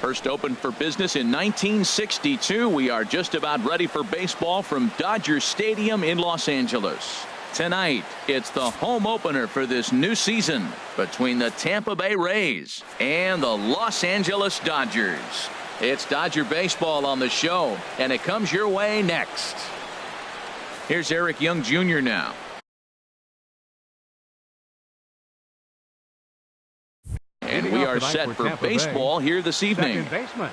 First opened for business in 1962. We are just about ready for baseball from Dodger Stadium in Los Angeles. Tonight, it's the home opener for this new season between the Tampa Bay Rays and the Los Angeles Dodgers. It's Dodger baseball on the show, and it comes your way next. Here's Eric Young Jr. now. And we are set for baseball here this evening. Second baseman.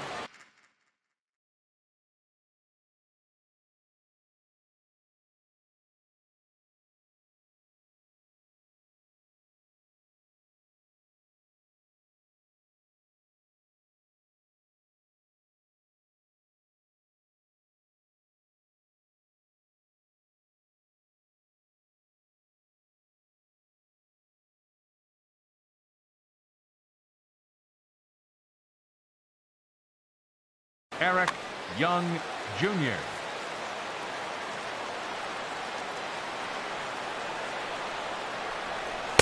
Eric Young Jr.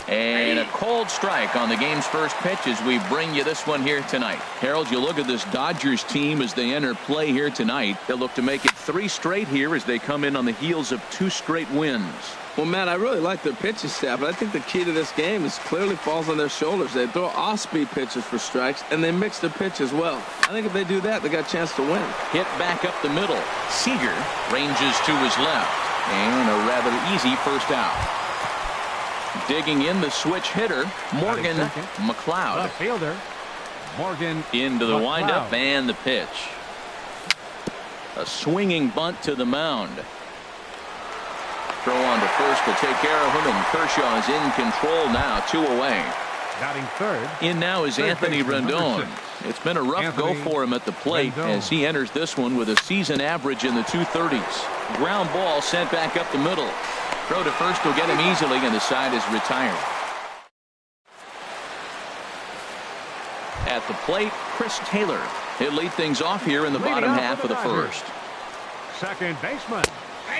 And a cold strike on the game's first pitch as we bring you this one here tonight. Harold, you look at this Dodgers team as they enter play here tonight. They'll look to make it 3 straight here as they come in on the heels of 2 straight wins. Well, Matt, I really like their pitching staff, but I think the key to this game is clearly falls on their shoulders. They throw off-speed pitches for strikes, and they mix their pitch as well. I think if they do that, they got a chance to win. Hit back up the middle. Seager ranges to his left, and a rather easy first out. Digging in the switch hitter, Morgan McLeod. The fielder, Morgan into the McLeod. windup and the pitch. A swinging bunt to the mound. Throw on to first to take care of him, and Kershaw is in control now, 2 away. Batting third. In now is Anthony Rendon. It's been a rough go for him at the plate as he enters this one with a season average in the 230s. Ground ball sent back up the middle. Throw to first will get him easily, and the side is retired. At the plate, Chris Taylor. He'll lead things off here in the bottom half of the first. Second baseman.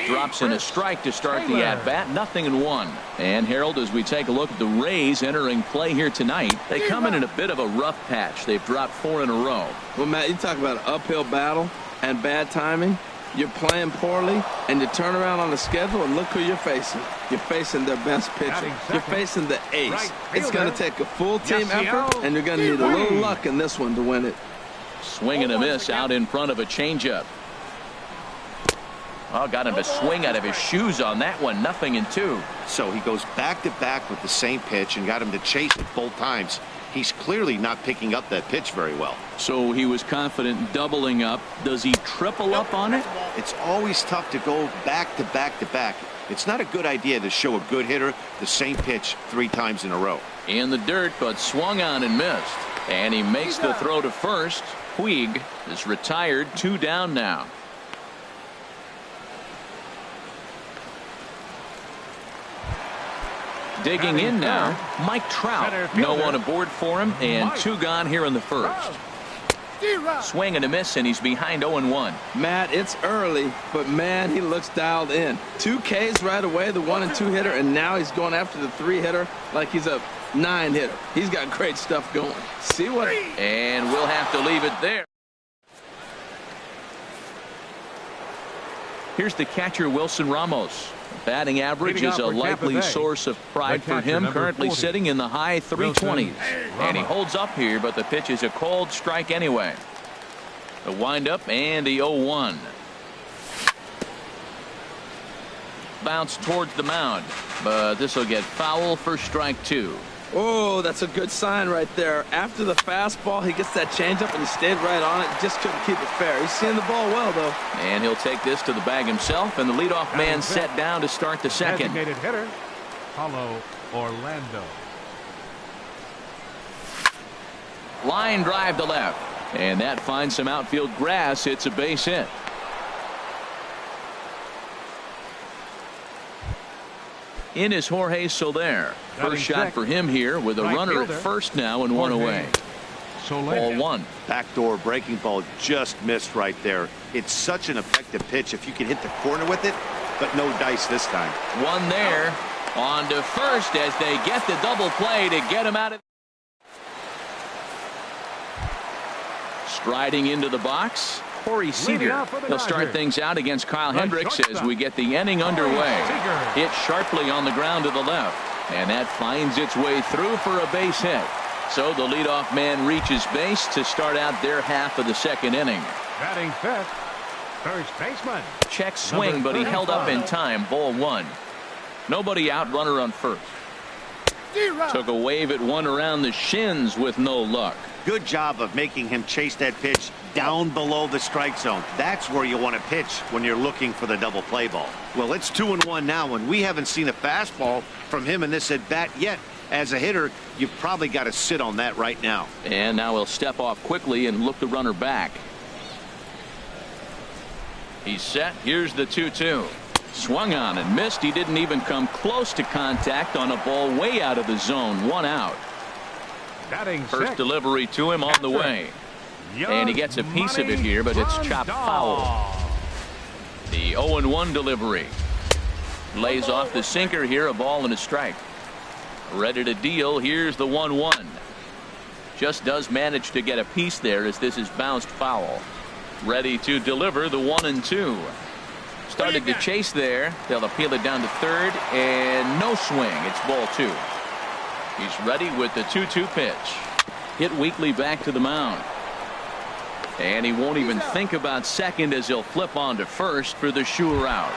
Drops in a strike to start the at-bat. 0-1. And Harold, as we take a look at the Rays entering play here tonight, they come in a bit of a rough patch. They've dropped 4 in a row. Well, Matt, you talk about an uphill battle and bad timing. You're playing poorly, and you turn around on the schedule, and look who you're facing. You're facing their best pitcher. You're facing the ace. It's going to take a full team effort, and you're going to need a little luck in this one to win it. Swing and a miss out in front of a changeup. Oh, got him to swing out of his shoes on that one. 0-2. So he goes back-to-back with the same pitch and got him to chase it both times. He's clearly not picking up that pitch very well. So he was confident doubling up. Does he triple up on it? It's always tough to go back-to-back-to-back. It's not a good idea to show a good hitter the same pitch 3 times in a row. In the dirt, but swung on and missed. And he makes the throw to first. Puig is retired. 2 down now. Digging in now, Mike Trout. No one aboard for him, and 2 gone here in the first. Swing and a miss, and he's behind 0-1. Matt, it's early, but man, he looks dialed in. 2 Ks right away, the 1 and 2 hitter, and now he's going after the 3 hitter like he's a 9 hitter. He's got great stuff going. See what? And we'll have to leave it there. Here's the catcher, Wilson Ramos. Batting average is a likely source of pride for him, currently sitting in the high 320s. And he holds up here, but the pitch is a cold strike anyway. The windup and the 0-1. Bounce towards the mound, but this will get foul for strike 2. Oh, that's a good sign right there. After the fastball, he gets that changeup, and he stayed right on it. Just couldn't keep it fair. He's seeing the ball well, though. And he'll take this to the bag himself, and the leadoff man set down to start the second. Designated hitter, Paulo Orlando. Line drive to left, and that finds some outfield grass. It's a base hit. In is Jorge Soler. First shot for him here with a runner at first now and 1 away. Ball 1. Backdoor breaking ball just missed right there. It's such an effective pitch if you can hit the corner with it, but no dice this time. 1 there. On to first as they get the double play to get him out of. Striding into the box, Corey Seager. He'll start things out against Kyle Hendricks as we get the inning underway. Hit sharply on the ground to the left, and that finds its way through for a base hit. So the leadoff man reaches base to start out their half of the second inning. Batting fifth, first baseman. Check swing, but he held up in time. Ball one. Nobody out, runner on first. Took a wave at one around the shins with no luck. Good job of making him chase that pitch down below the strike zone. That's where you want to pitch when you're looking for the double play ball. Well, it's 2-1 now, and we haven't seen a fastball from him in this at bat yet. As a hitter, you've probably got to sit on that right now. And now he'll step off quickly and look the runner back. He's set. Here's the 2-2. Swung on and missed. He didn't even come close to contact on a ball way out of the zone. One out. First delivery to him on the way. And he gets a piece of it here, but it's chopped foul. The 0-1 delivery. Lays off the sinker here, a ball and a strike. Ready to deal. Here's the 1-1. Just does manage to get a piece there as this is bounced foul. Ready to deliver the 1-2. Started to chase there. They'll appeal it down to third, and no swing. It's ball two. He's ready with the 2-2 pitch. Hit weakly back to the mound. And he won't even think about second as he'll flip on to first for the sure out.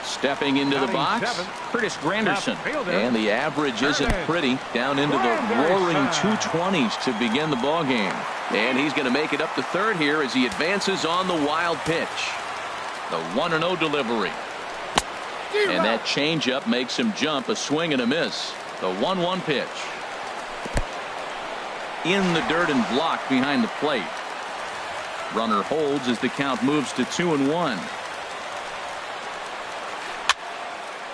Stepping into the box, Curtis Granderson. And the average isn't pretty. Down into the roaring 220s to begin the ball game. And he's going to make it up to third here as he advances on the wild pitch. The 1-0 delivery. And that changeup makes him jump. A swing and a miss. The 1-1 pitch. In the dirt and blocked behind the plate. Runner holds as the count moves to 2-1.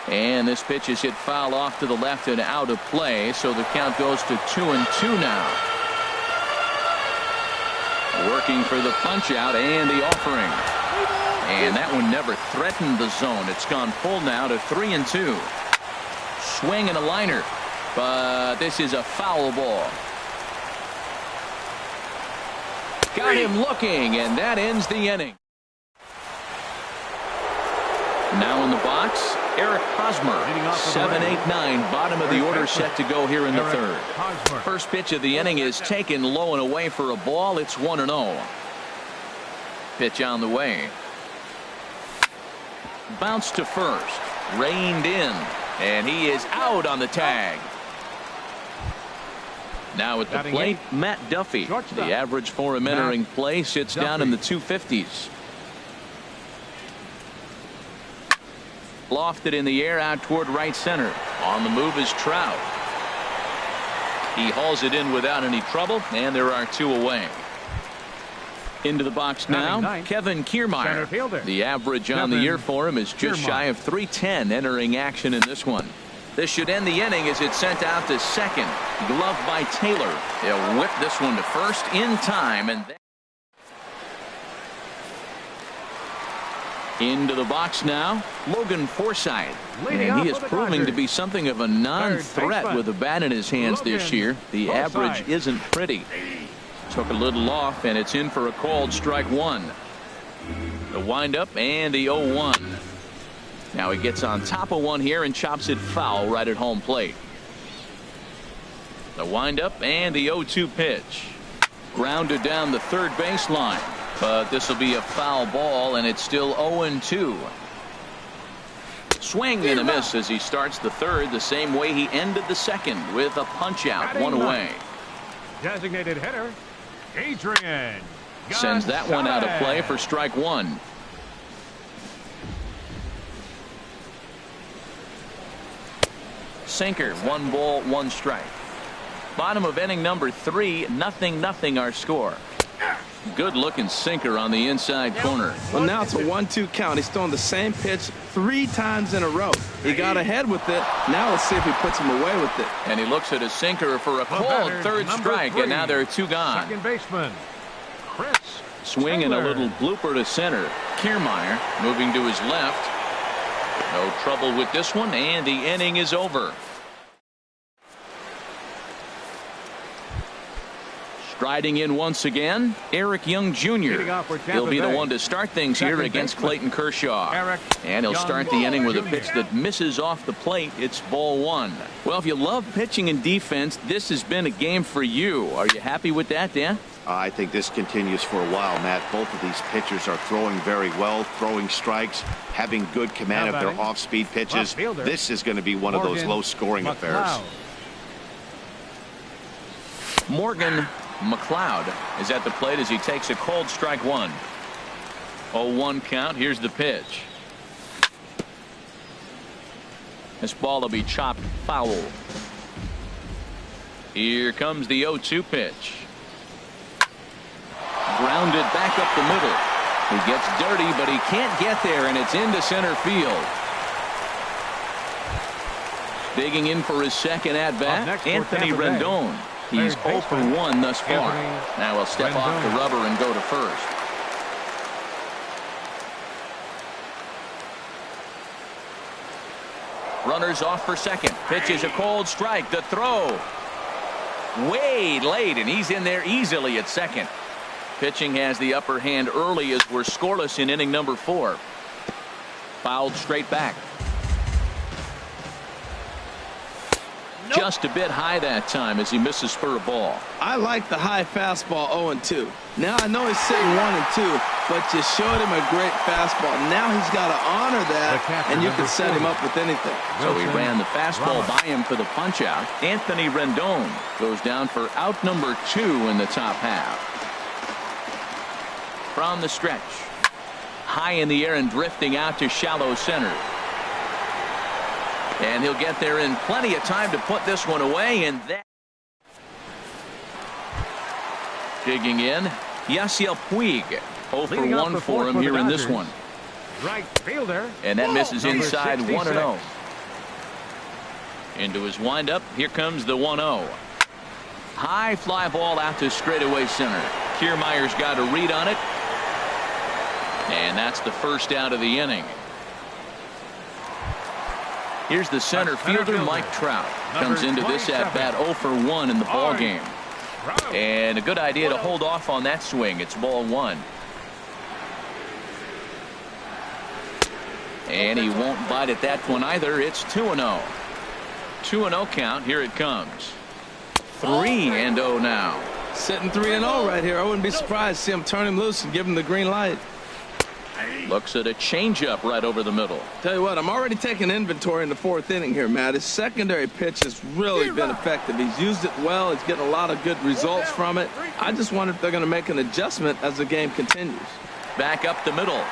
And this pitch is hit foul off to the left and out of play, so the count goes to 2-2 now. Working for the punch out and the offering. And that one never threatened the zone. It's gone full now to 3-2. Swing and a liner, but this is a foul ball. Got him looking, and that ends the inning. Now in the box, Eric Hosmer, 7-8-9, bottom of the order set to go here in the third. First pitch of the inning is taken low and away for a ball. It's 1-0. Pitch on the way. Bounce to first, reined in, and he is out on the tag. Now at the plate, Matt Duffy. The average for him entering play sits down in the 250s. Lofted in the air out toward right center. On the move is Trout. He hauls it in without any trouble, and there are two away. Into the box now, Kevin Kiermaier. The average on the year for him is just shy of 310 entering action in this one. This should end the inning as it's sent out to second. Glove by Taylor. They'll whip this one to first in time. And into the box now, Logan Forsythe. And he is proving to be something of a non-threat with a bat in his hands this year. The average isn't pretty. Took a little off, and it's in for a called strike one. The windup and the 0-1. Now he gets on top of one here and chops it foul right at home plate. The windup and the 0-2 pitch. Grounded down the third baseline. But this will be a foul ball, and it's still 0-2. Swing and a miss as he starts the third the same way he ended the second with a punch out, one away. Designated hitter, Adrian. Sends that one out of play for strike one. Sinker, 1 ball, 1 strike. Bottom of inning number 3, 0-0 our score. Good looking sinker on the inside corner. Well, now it's a 1-2 count. He's throwing the same pitch 3 times in a row. He got ahead with it. Now let's see if he puts him away with it. And he looks at a sinker for a called third strike, and now there are 2 gone. Second baseman, Chris Swing and a little blooper to center. Kiermaier moving to his left. No trouble with this one, and the inning is over. Striding in once again, Eric Young Jr. He'll be the one to start things here against Clayton Kershaw. And he'll start the inning with a pitch that misses off the plate. It's ball one. Well, if you love pitching and defense, this has been a game for you. Are you happy with that, Dan? I think this continues for a while, Matt. Both of these pitchers are throwing very well, throwing strikes, having good command of their off-speed pitches. This is going to be one of those low-scoring affairs. Morgan McLeod is at the plate as he takes a cold strike one. 0-1 count. Here's the pitch. This ball will be chopped foul. Here comes the 0-2 pitch. Grounded back up the middle. He gets dirty, but he can't get there, and it's into center field. Digging in for his second at-bat, Anthony Rendon. He's 0 for 1 thus far. Now he'll step off the rubber and go to first. Runners off for second. Pitches a cold strike. The throw. Way late, and he's in there easily at second. Pitching has the upper hand early as we're scoreless in inning number 4. Fouled straight back. Just a bit high that time as he misses spur of ball. I like the high fastball 0-2. Now I know he's sitting 1-2, but you showed him a great fastball. Now he's got to honor that, and you can set him up with anything. So he ran the fastball by him for the punch out. Anthony Rendon goes down for out number 2 in the top half. From the stretch. High in the air and drifting out to shallow center. And he'll get there in plenty of time to put this one away. And that. Digging in, Yasiel Puig. 0 for 1 for him here in this one. Right fielder. And that misses inside 66. 1-0. Into his windup. Here comes the 1-0. High fly ball out to straightaway center. Kiermaier's got a read on it. And that's the first out of the inning. Here's the center fielder, Mike Trout. Comes into this at-bat 0 for 1 in the ball game. And a good idea to hold off on that swing. It's ball 1. And he won't bite at that one either. It's 2-0. 2-0 count. Here it comes. 3-0 now. Sitting 3-0 right here. I wouldn't be surprised to see him turn him loose and give him the green light. Looks at a changeup right over the middle. Tell you what, I'm already taking inventory in the 4th inning here, Matt. His secondary pitch has really been effective. He's used it well. He's getting a lot of good results from it. I just wonder if they're going to make an adjustment as the game continues. Back up the middle.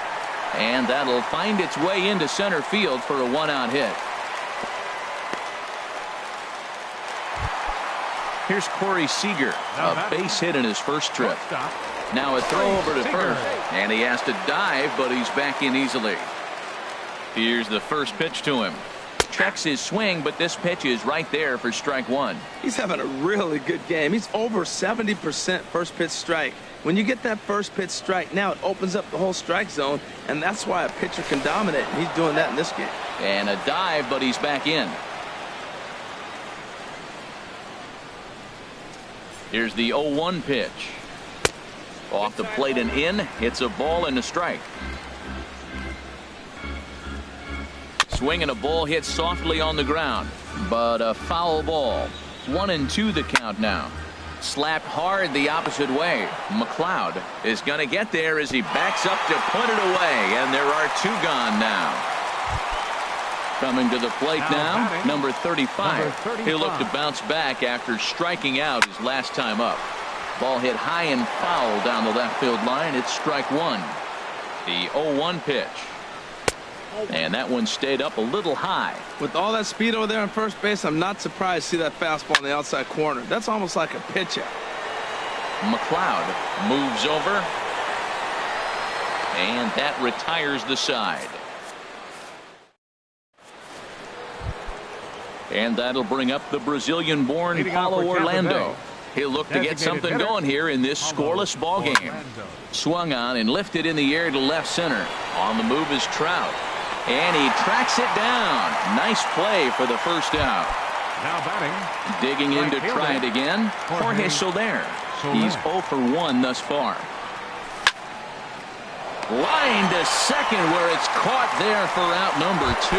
And that'll find its way into center field for a 1-out hit. Here's Corey Seager, a base hit in his first trip. Now a throw over to first, and he has to dive, but he's back in easily. Here's the first pitch to him. Checks his swing, but this pitch is right there for strike 1. He's having a really good game. He's over 70% first pitch strike. When you get that first pitch strike, now it opens up the whole strike zone, and that's why a pitcher can dominate, and he's doing that in this game. And a dive, but he's back in. Here's the 0-1 pitch. Off the plate and in. It's a ball and a strike. Swing and a ball hit softly on the ground, but a foul ball. 1-2 the count now. Slapped hard the opposite way. McLeod is going to get there as he backs up to put it away, and there are 2 gone now. Coming to the plate now, number 35. He'll look to bounce back after striking out his last time up. Ball hit high and foul down the left field line. It's strike 1. The 0-1 pitch. And that one stayed up a little high. With all that speed over there on first base, I'm not surprised to see that fastball in the outside corner. That's almost like a pitch out. McLeod moves over. And that retires the side. And that'll bring up the Brazilian-born Paulo Orlando. He'll look to get something going here in this scoreless ball game. Swung on and lifted in the air to left center. On the move is Trout. And he tracks it down. Nice play for the first out. Now batting. Digging in to try it again. Jorge Soler. He's 0 for 1 thus far. Line to second where it's caught there for out number 2.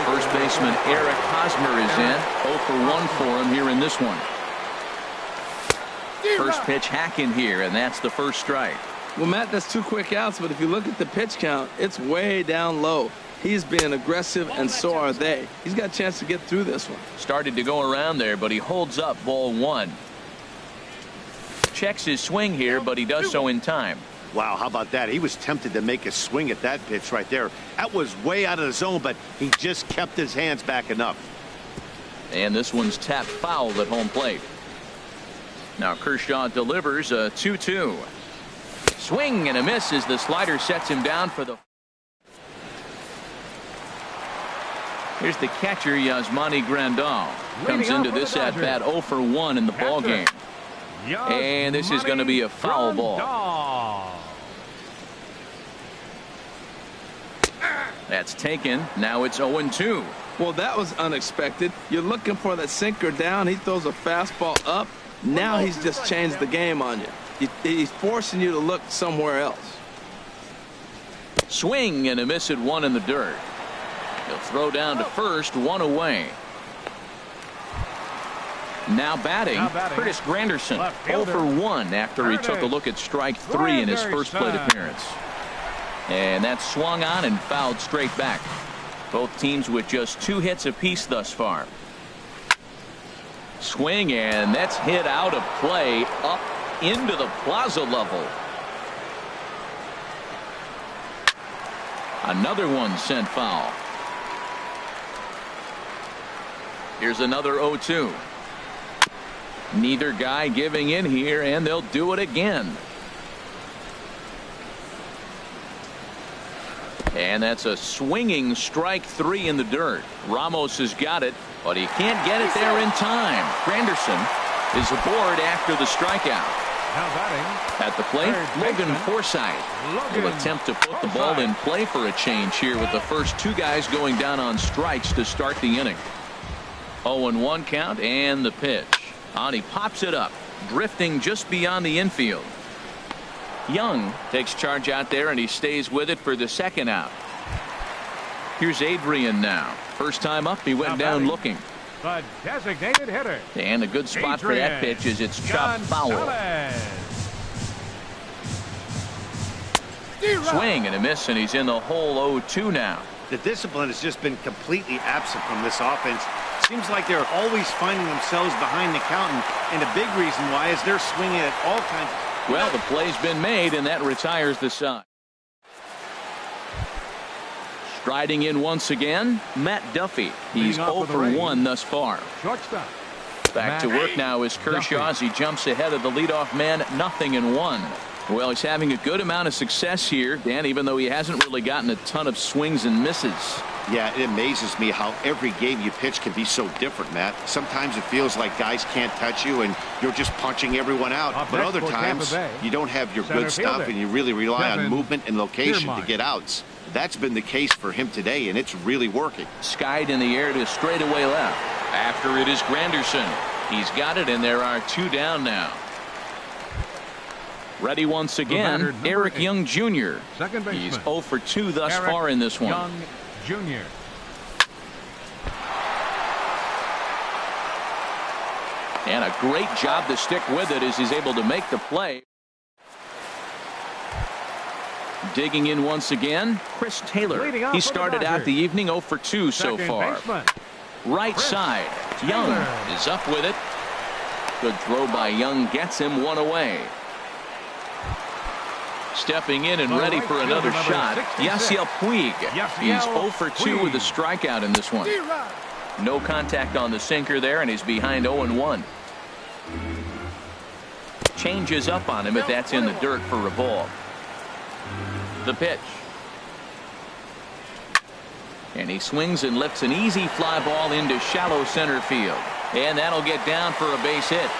First baseman Eric Hosmer is in. 0 for 1 for him here in this one. First pitch hacking here, and that's the first strike. Well, Matt, that's 2 quick outs, but if you look at the pitch count, it's way down low. He's being aggressive, and so are they. He's got a chance to get through this one. Started to go around there, but he holds up ball 1. Checks his swing here, but he does so in time. Wow, how about that? He was tempted to make a swing at that pitch right there. That was way out of the zone, but he just kept his hands back enough. And this one's tapped foul at home plate. Now Kershaw delivers a 2-2. Swing and a miss as the slider sets him down for the. Here's the catcher, Yasmani Grandal. Comes into this at-bat 0 for 1 in the ball game. And this is going to be a foul ball. That's taken. Now it's 0-2. Well, that was unexpected. You're looking for that sinker down. He throws a fastball up. Now he's just changed the game on you. He's forcing you to look somewhere else. Swing and a miss at 1 in the dirt. He'll throw down to first, 1 away. Now batting, Curtis Granderson, 0 for 1 after he took a look at strike 3 in his first plate appearance. And that's swung on and fouled straight back. Both teams with just 2 hits apiece thus far. Swing, and that's hit out of play up into the plaza level. Another one sent foul. Here's another 0-2. Neither guy giving in here, and they'll do it again. And that's a swinging strike 3 in the dirt. Ramos has got it, but he can't get it there in time. Granderson is aboard after the strikeout. At the plate, Logan Forsythe will attempt to put the ball in play for a change here with the first 2 guys going down on strikes to start the inning. 0-1 count and the pitch. And he pops it up, drifting just beyond the infield. Young takes charge out there, and he stays with it for the second out. Here's Adrian now. First time up, he went down looking. The designated hitter. And a good spot for that pitch as it's chopped foul. Swing and a miss, and he's in the hole 0-2 now. The discipline has just been completely absent from this offense. Seems like they're always finding themselves behind the count, and a big reason why is they're swinging at all times. Well, the play's been made, and that retires the side. Striding in once again, Matt Duffy. He's 0 for 1 thus far. Shortstop. Back to work now is Kershaw as he jumps ahead of the leadoff man, 0-1. Well, he's having a good amount of success here, Dan, even though he hasn't really gotten a ton of swings and misses. Yeah, it amazes me how every game you pitch can be so different, Matt. Sometimes it feels like guys can't touch you and you're just punching everyone out. But other times you don't have your good stuff and you really rely on movement and location to get outs. That's been the case for him today, and it's really working. Skied in the air to straightaway left. After it is Granderson. He's got it, and there are 2 down now. Ready once again, Eric Young Jr. He's 0 for 2 thus far in this one. Young Jr. And a great job to stick with it as he's able to make the play. Digging in once again, Chris Taylor. He started out the evening 0 for 2 so far. Right side, Young is up with it. Good throw by Young gets him 1 away. Stepping in and ready for another shot, Yasiel Puig. He's 0 for 2 with a strikeout in this one. No contact on the sinker there, and he's behind 0-1. Changes up on him if that's in the dirt for a ball. The pitch. And he swings and lifts an easy fly ball into shallow center field. And that'll get down for a base hit.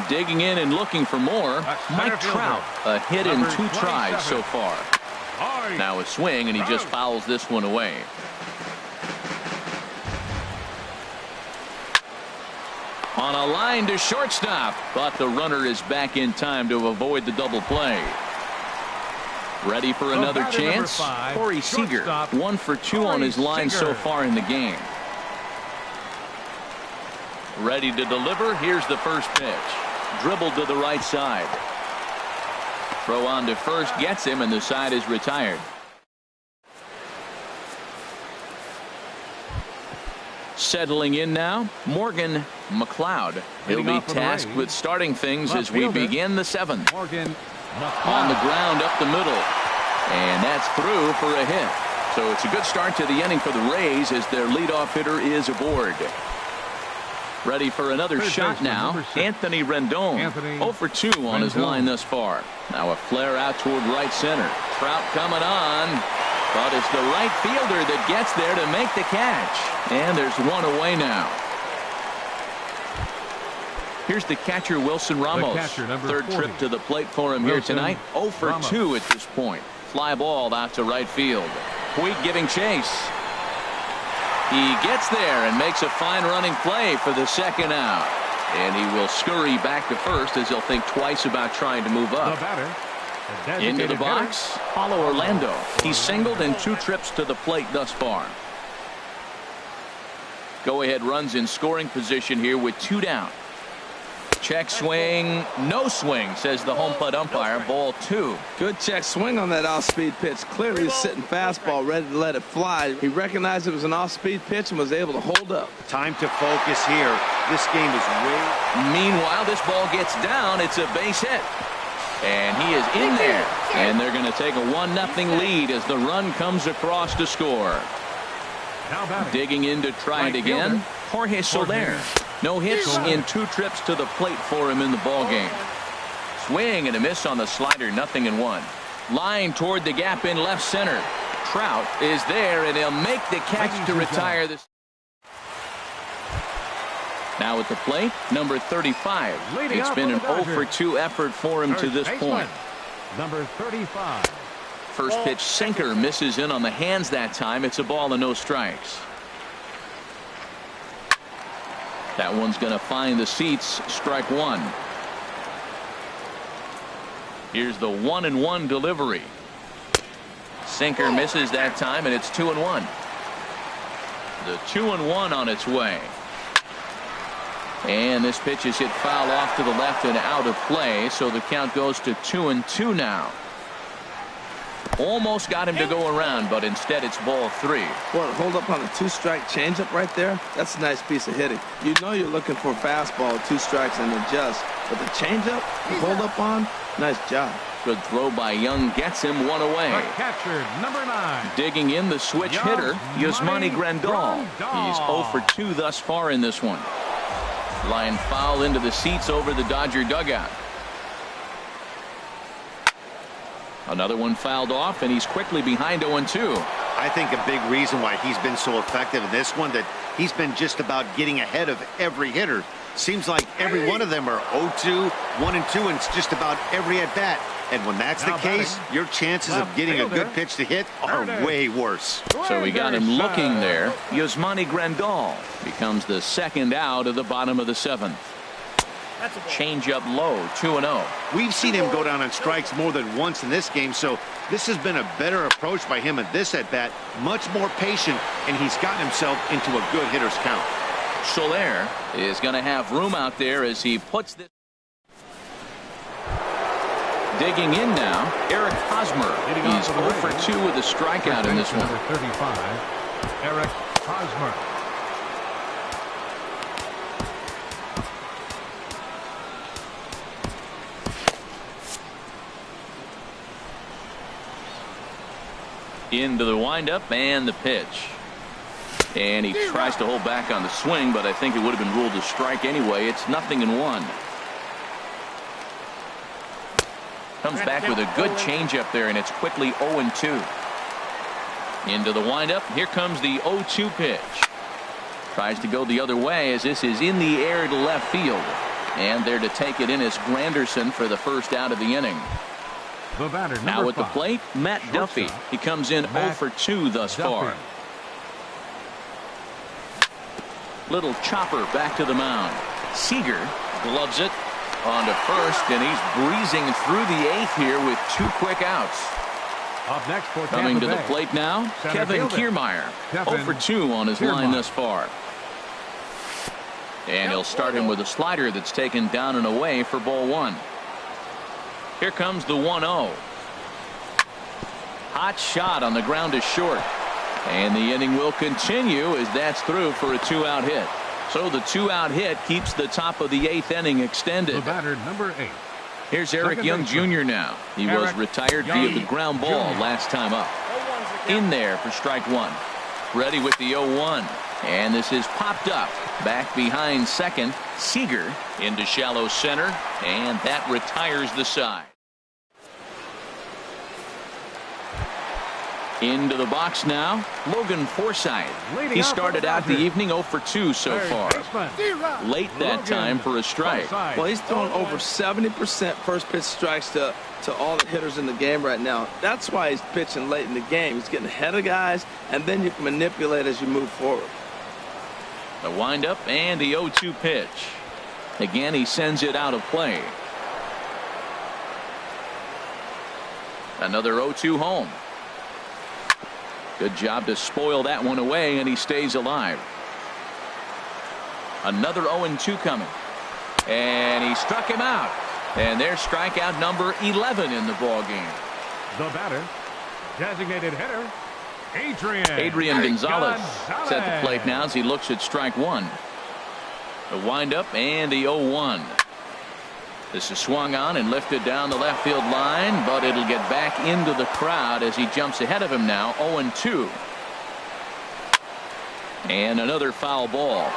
Digging in and looking for more, Mike Trout. A hit in 2 tries so far. Now a swing, and he just fouls this one away. On a line to shortstop, but the runner is back in time to avoid the double play. Ready for another chance? Corey Seager, 1 for 2 on his line so far in the game. Ready to deliver. Here's the first pitch. Dribbled to the right side. Throw on to first gets him, and the side is retired. Settling in now, Morgan McLeod. He'll be tasked with starting things as we begin the 7th. On the ground up the middle. And that's through for a hit. So it's a good start to the inning for the Rays as their leadoff hitter is aboard. Ready for another shot now. Anthony Rendon, 0 for 2 on his line thus far. Now a flare out toward right center. Trout coming on. But it's the right fielder that gets there to make the catch. And there's one away now. Here's the catcher, Wilson Ramos. Third trip to the plate for him here tonight. 0 for 2 at this point. Fly ball out to right field. Puig giving chase. He gets there and makes a fine running play for the second out. And he will scurry back to first as he'll think twice about trying to move up. Into the box, Paulo Orlando. He's singled in 2 trips to the plate thus far. Go-ahead runs in scoring position here with 2 down. Check swing, no swing, says the home plate umpire. Ball 2. Good check swing on that off-speed pitch. Clearly a sitting fastball ready to let it fly. He recognized it was an off-speed pitch and was able to hold up. Time to focus here. This game is way... Meanwhile, this ball gets down. It's a base hit. And he is in there. And they're going to take a 1-0 lead as the run comes across to score. Digging in to try it again, Jorge Soler. No hits in 2 trips to the plate for him in the ballgame. Swing and a miss on the slider, 0-1. Line toward the gap in left center. Trout is there, and he'll make the catch to retire this. Now at the plate, number 35. It's been an 0 for 2 effort for him to this point. Number 35. First pitch sinker misses in on the hands that time. It's a ball and no strikes. That one's going to find the seats. Strike 1. Here's the 1-1 delivery. Sinker misses that time, and it's 2-1. The 2-1 on its way. And this pitch is hit foul off to the left and out of play, so the count goes to 2-2 now. Almost got him to go around, but instead it's ball 3. Well, hold up on a 2-strike changeup right there. That's a nice piece of hitting. You know you're looking for a fastball, 2 strikes and adjust. But the changeup, hold up on, nice job. Good throw by Young gets him 1 away. The catcher, number 9. Digging in the switch hitter, Yasmani Grandal. He's 0 for 2 thus far in this one. Line foul into the seats over the Dodger dugout. Another one fouled off, and he's quickly behind 0-2. I think a big reason why he's been so effective in this one, that he's been just about getting ahead of every hitter. Seems like every one of them are 0-2, 1-2, and it's just about every at bat. And when that's the case, your chances of getting a good pitch to hit are way worse. So we got him looking there. Yasmani Grandal becomes the second out of the bottom of the 7th. Change up low, 2-0. We've seen him go down on strikes more than once in this game, so this has been a better approach by him at this at bat. Much more patient, and he's gotten himself into a good hitter's count. Soler is going to have room out there as he puts this. Digging in now, Eric Hosmer. He's 0 for 2 with a strikeout in this one. Number 35, Eric Hosmer. Into the windup and the pitch. And he tries to hold back on the swing, but I think it would have been ruled a strike anyway. It's 0-1. Comes back with a good changeup there, and it's quickly 0-2. Into the windup. Here comes the 0-2 pitch. Tries to go the other way as this is in the air to left field. And there to take it in is Granderson for the first out of the inning. The batter, now at the 5. plate, Matt Duffy. He comes in 0 for 2 thus far. Little chopper back to the mound. Seager gloves it on to first, and he's breezing through the 8th here with 2 quick outs. Up next for Coming to Tampa the Bay, plate now, center Kevin fielder. Kiermaier. Kevin 0 for 2 on his line Kiermaier. thus far. And he'll start him with a slider that's taken down and away for ball 1. Here comes the 1-0. Hot shot on the ground is short. And the inning will continue as that's through for a 2-out hit. So the 2-out hit keeps the top of the 8th inning extended. The batter, number 8. Here's Eric Second Young baseman. Jr. now. He was Eric retired Young via the ground ball Jr. last time up. In there for strike 1. Ready with the 0-1. And this is popped up. Back behind second. Seager into shallow center. And that retires the side. Into the box now, Logan Forsythe. Leading He off for started the out the Dodgers. evening 0 for 2 so Third far. baseman. Late that Logan time for a strike. Forsythe. Well, he's thrown over 70% first pitch strikes to all the hitters in the game right now. That's why he's pitching late in the game. He's getting ahead of guys, and then you can manipulate as you move forward. The windup and the 0-2 pitch. Again, he sends it out of play. Another 0-2 home. Good job to spoil that one away, and he stays alive. Another 0-2 coming. And he struck him out. And there's strikeout number 11 in the ball game. The batter, designated hitter, Adrian Gonzalez at the plate now as he looks at strike 1. The windup and the 0-1. This is swung on and lifted down the left field line, but it'll get back into the crowd as he jumps ahead of him now. 0-2. And another foul ball.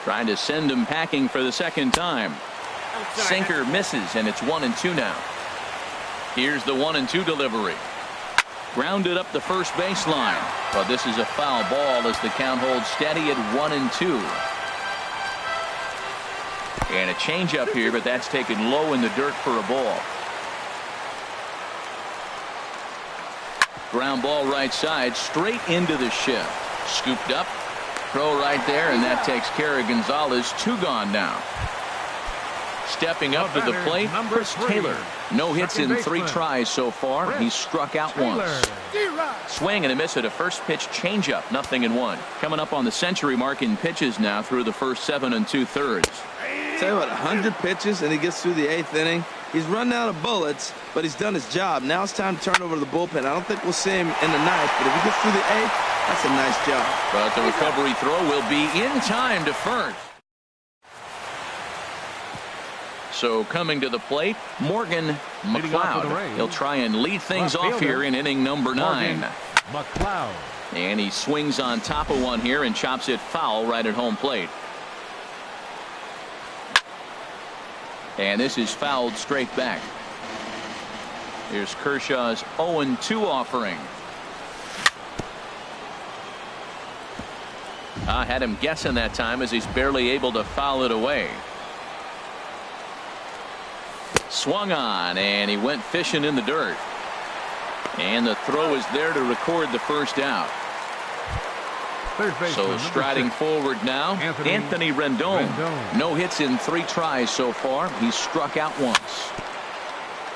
Trying to send him packing for the second time. Sinker misses, and it's 1-2 now. Here's the 1-2 delivery. Grounded up the first baseline, but this is a foul ball as the count holds steady at 1-2. And a changeup here, but that's taken low in the dirt for a ball. Ground ball right side, straight into the shift. Scooped up, throw right there, and that takes care of Gonzalez. 2 gone now. Stepping up to the plate, Chris Taylor. No hits in 3 tries so far. He's struck out once. Swing and a miss at a first pitch changeup. 0-1. Coming up on the century mark in pitches now through the first 7 2/3. Tell you what, 100 pitches and he gets through the 8th inning. He's run out of bullets, but he's done his job. Now it's time to turn over to the bullpen. I don't think we'll see him in the 9th, but if he gets through the 8th, that's a nice job. But the recovery throw will be in time to first. So coming to the plate, Morgan McLeod. He'll try and lead things off here in inning number 9. McLeod. And he swings on top of one here and chops it foul right at home plate. And this is fouled straight back. Here's Kershaw's 0-2 offering. I had him guessing that time as he's barely able to foul it away. Swung on, and he went fishing in the dirt. And the throw is there to record the first out. So striding forward now, Anthony Rendon. No hits in 3 tries so far. He's struck out once.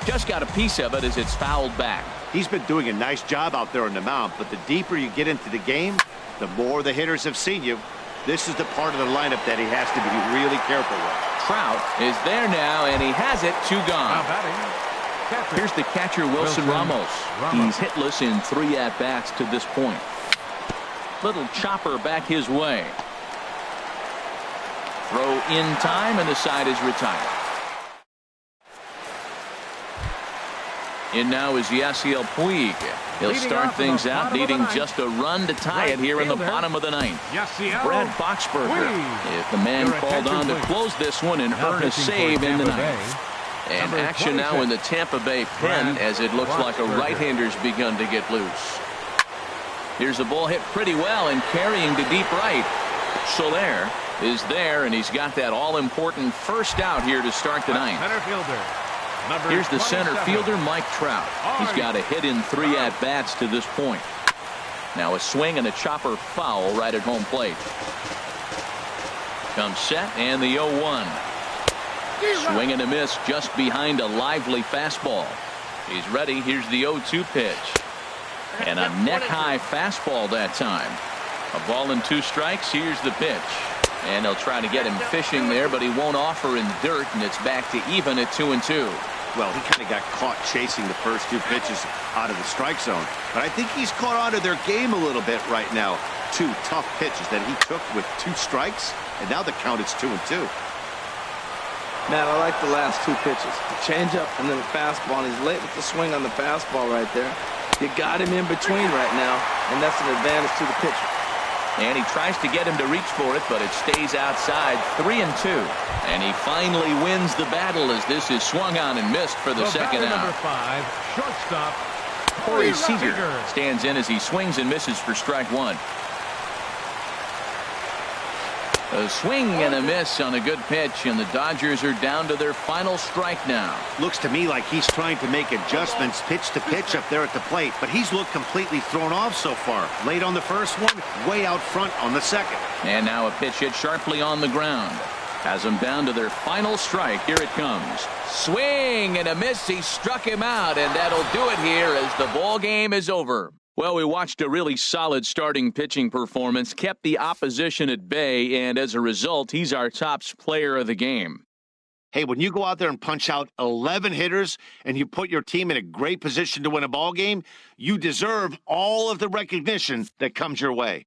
Just got a piece of it as it's fouled back. He's been doing a nice job out there on the mound, but the deeper you get into the game, the more the hitters have seen you. This is the part of the lineup that he has to be really careful with. Trout is there now, and he has it. 2 gone. Here's the catcher, Wilson Ramos. He's hitless in 3 at-bats to this point. Little chopper back his way. Throw in time, and the side is retired. In now is Yasiel Puig. He'll start things out, needing just a run to tie it here in the bottom of the 9th. Brad Boxberger is the man called on to close this one and earn a save in the 9th. And action now in the Tampa Bay pen as it looks like a right-hander's begun to get loose. Here's the ball hit pretty well and carrying to deep right. Soler is there, and he's got that all-important first out here to start the 9th. Here's the center fielder, Mike Trout. He's got a hit in 3 at-bats to this point. Now a swing and a chopper foul right at home plate. Comes set and the 0-1. Swing and a miss just behind a lively fastball. He's ready. Here's the 0-2 pitch. And a neck-high fastball that time. A ball and 2 strikes. Here's the pitch. And they'll try to get him fishing there, but he won't offer in dirt, and it's back to even at 2-2. Well, he kind of got caught chasing the first 2 pitches out of the strike zone. But I think he's caught on to their game a little bit right now. 2 tough pitches that he took with 2 strikes, and now the count is 2-2. Man, I like the last 2 pitches. The changeup and then the fastball, and he's late with the swing on the fastball right there. You got him in between right now, and that's an advantage to the pitcher. And he tries to get him to reach for it, but it stays outside. 3-2. And he finally wins the battle as this is swung on and missed for the second out. Number 5, shortstop. Corey Seager stands in as he swings and misses for strike 1. A swing and a miss on a good pitch, and the Dodgers are down to their final strike now. Looks to me like he's trying to make adjustments pitch to pitch up there at the plate, but he's looked completely thrown off so far. Late on the first one, way out front on the second. And now a pitch hit sharply on the ground. Has them down to their final strike. Here it comes. Swing and a miss. He struck him out, and that'll do it here as the ball game is over. Well, we watched a really solid starting pitching performance, kept the opposition at bay, and as a result, he's our top player of the game. Hey, when you go out there and punch out 11 hitters and you put your team in a great position to win a ball game, you deserve all of the recognition that comes your way.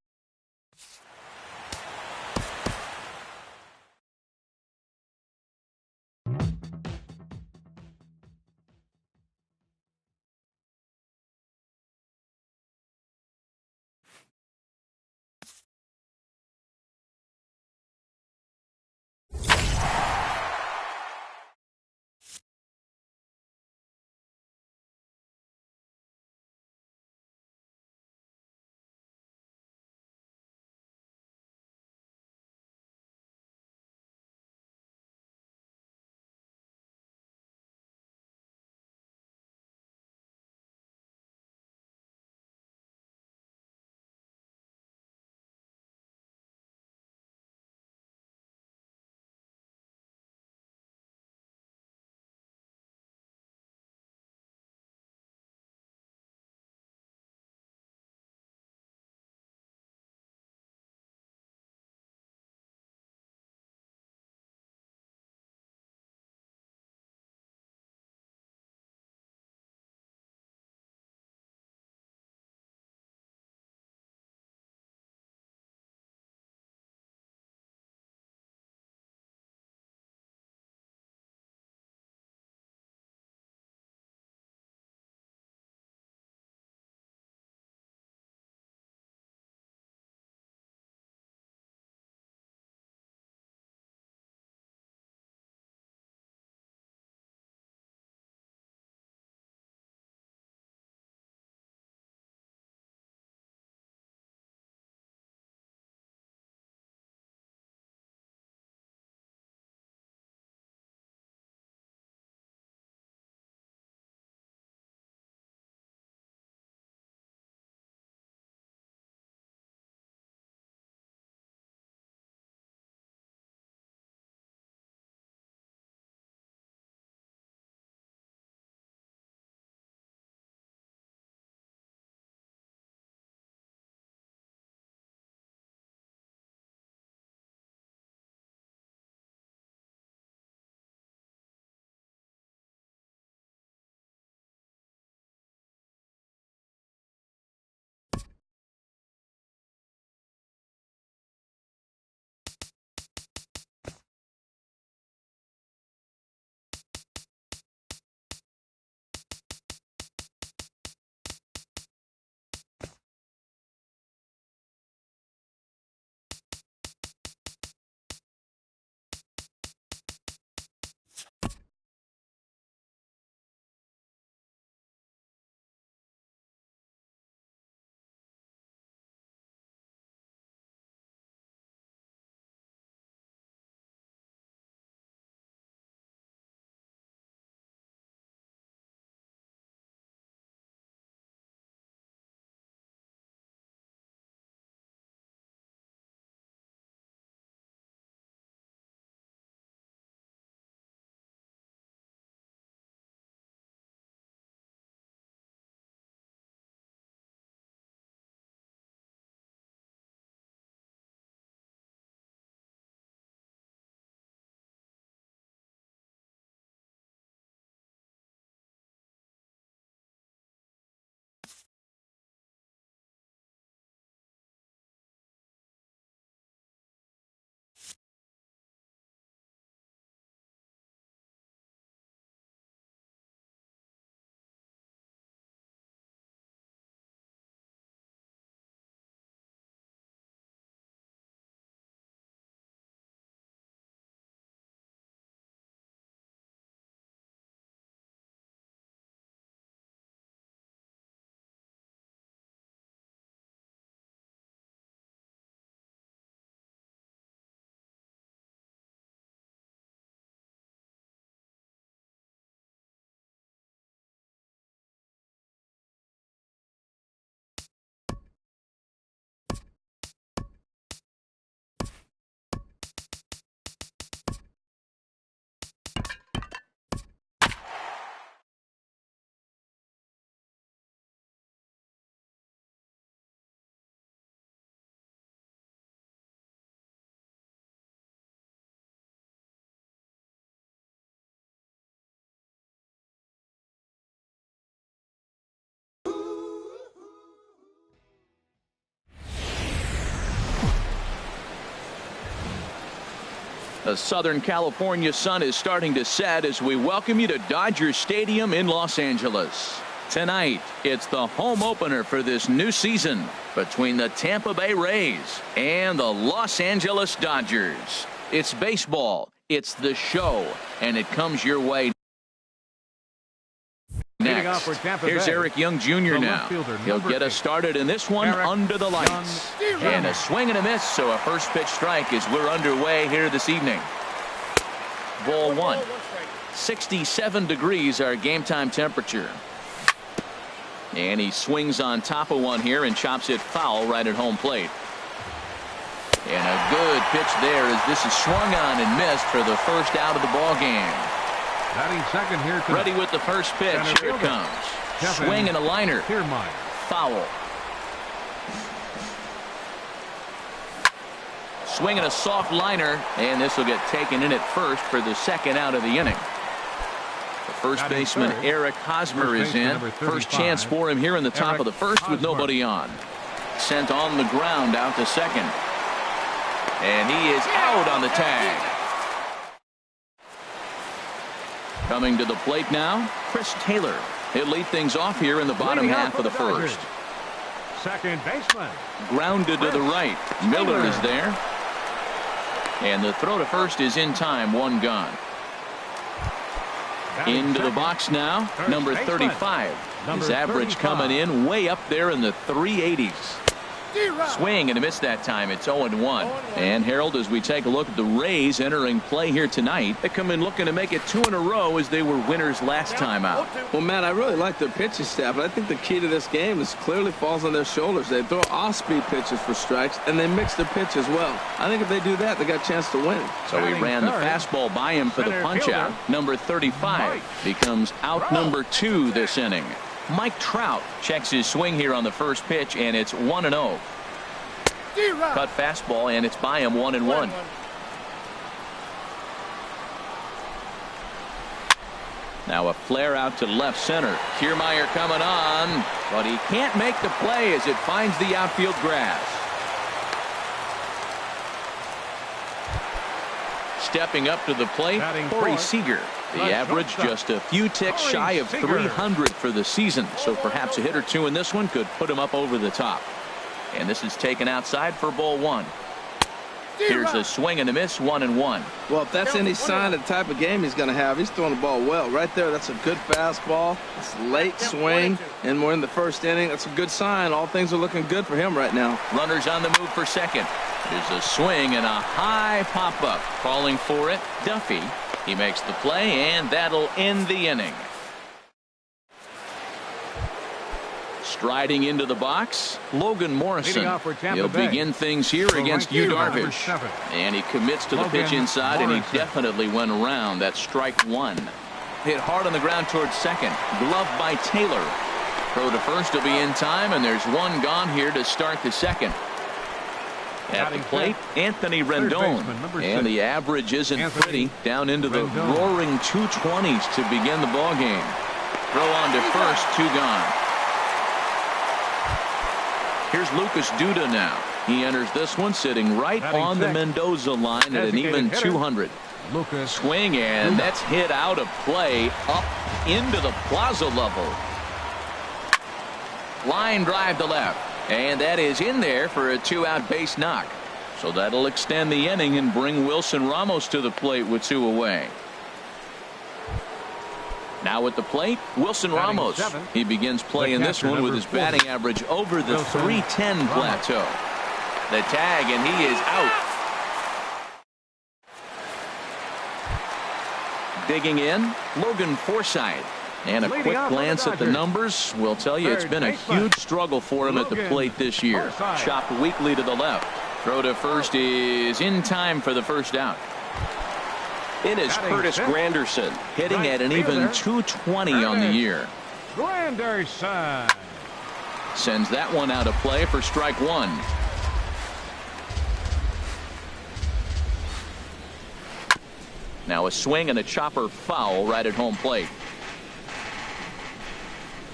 The Southern California sun is starting to set as we welcome you to Dodger Stadium in Los Angeles. Tonight, it's the home opener for this new season between the Tampa Bay Rays and the Los Angeles Dodgers. It's baseball, it's the show, and it comes your way next. Here's Eric Young Jr. now. He'll get us started in this one under the lights. And a swing and a miss, so a first pitch strike as we're underway here this evening. Ball one. 67 degrees our game time temperature. And he swings on top of one here and chops it foul right at home plate. And a good pitch there as this is swung on and missed for the first out of the ball game. Batting second here tonight. Ready with the first pitch. Here it comes. Swing and a liner. Foul. Swing and a soft liner, and this will get taken in at first for the second out of the inning. The first baseman Eric Hosmer is in. First chance for him here in the top of the first with nobody on. Sent on the ground out to second. And he is out on the tag. Coming to the plate now, Chris Taylor. He'll lead things off here in the bottom half of the first. Second baseman. Grounded to the right. Miller is there. And the throw to first is in time. One gone. Into the box now, number 35. His average coming in way up there in the 380s. Swing and a miss that time. It's 0-1. And Harold, as we take a look at the Rays entering play here tonight, they come in looking to make it 2 in a row as they were winners last time out. Well, Matt, I really like their pitching staff, but I think the key to this game is clearly falls on their shoulders. They throw off-speed pitches for strikes, and they mix their pitch as well. I think if they do that, they got a chance to win. So he ran the fastball by him for the punch-out. Number 35 becomes out number 2 this inning. Mike Trout checks his swing here on the first pitch, and it's 1-0. Cut fastball, and it's by him 1-1. Now a flare out to left center. Kiermaier coming on, but he can't make the play as it finds the outfield grass. Stepping up to the plate, Corey Seager. The average just a few ticks shy of 300 for the season, so perhaps a hit or two in this one could put him up over the top. And this is taken outside for ball one. Here's a swing and a miss, 1-1. Well, if that's any sign of the type of game he's going to have, he's throwing the ball well. Right there, that's a good fastball. It's a late swing, and we're in the first inning. That's a good sign. All things are looking good for him right now. Runners on the move for second. There's a swing and a high pop-up. Calling for it, Duffy. He makes the play, and that'll end the inning. Striding into the box, Logan Morrison. He'll begin things here against Yu Darvish. And he commits to the pitch inside, and he definitely went around. That's strike one. Hit hard on the ground towards second. Glove by Taylor. Throw to first will be in time, and there's one gone here to start the second. At the plate, Anthony Rendon. And the average isn't pretty. Down into the roaring 220s to begin the ball game. Throw on to first, 2 gone. Here's Lucas Duda now. He enters this one sitting right on the Mendoza line at an even 200. Swing, and that's hit out of play up into the plaza level. Line drive to left. And that is in there for a 2-out base knock. So that'll extend the inning and bring Wilson Ramos to the plate with 2 away. Now at the plate, Wilson Ramos. He begins play in this one with his batting average over the 310 plateau. The tag, and he is out. Digging in, Logan Forsythe. And a quick glance at the numbers will tell you it's been a huge struggle for him at the plate this year. Chopped weakly to the left. Throw to first is in time for the first out. It is Curtis Granderson hitting at an even 220 on the year. Granderson sends that one out of play for strike one. Now a swing and a chopper foul right at home plate.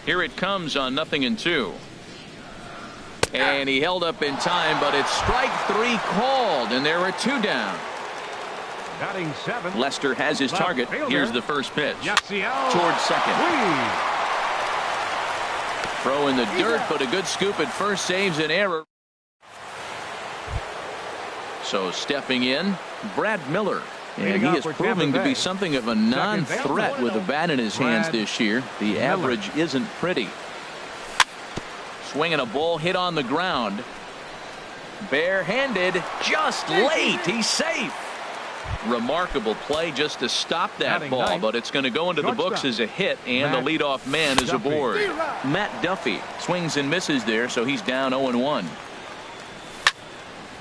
Here it comes on 0-2. And he held up in time, but it's strike 3 called, and there are 2 down. Batting 7th. Lester has his Left target. fielder. Here's the first pitch. Yasiel Towards second. Puig. Throw in the dirt, but a good scoop at first saves an error. So stepping in, Brad Miller. And he is proving to be something of a non-threat with the bat in his hands this year. The average isn't pretty. Swinging a ball hit on the ground. Barehanded, just late. He's safe. Remarkable play just to stop that ball, but it's going to go into the books as a hit, and the leadoff man is aboard. Matt Duffy swings and misses there, so he's down 0-1.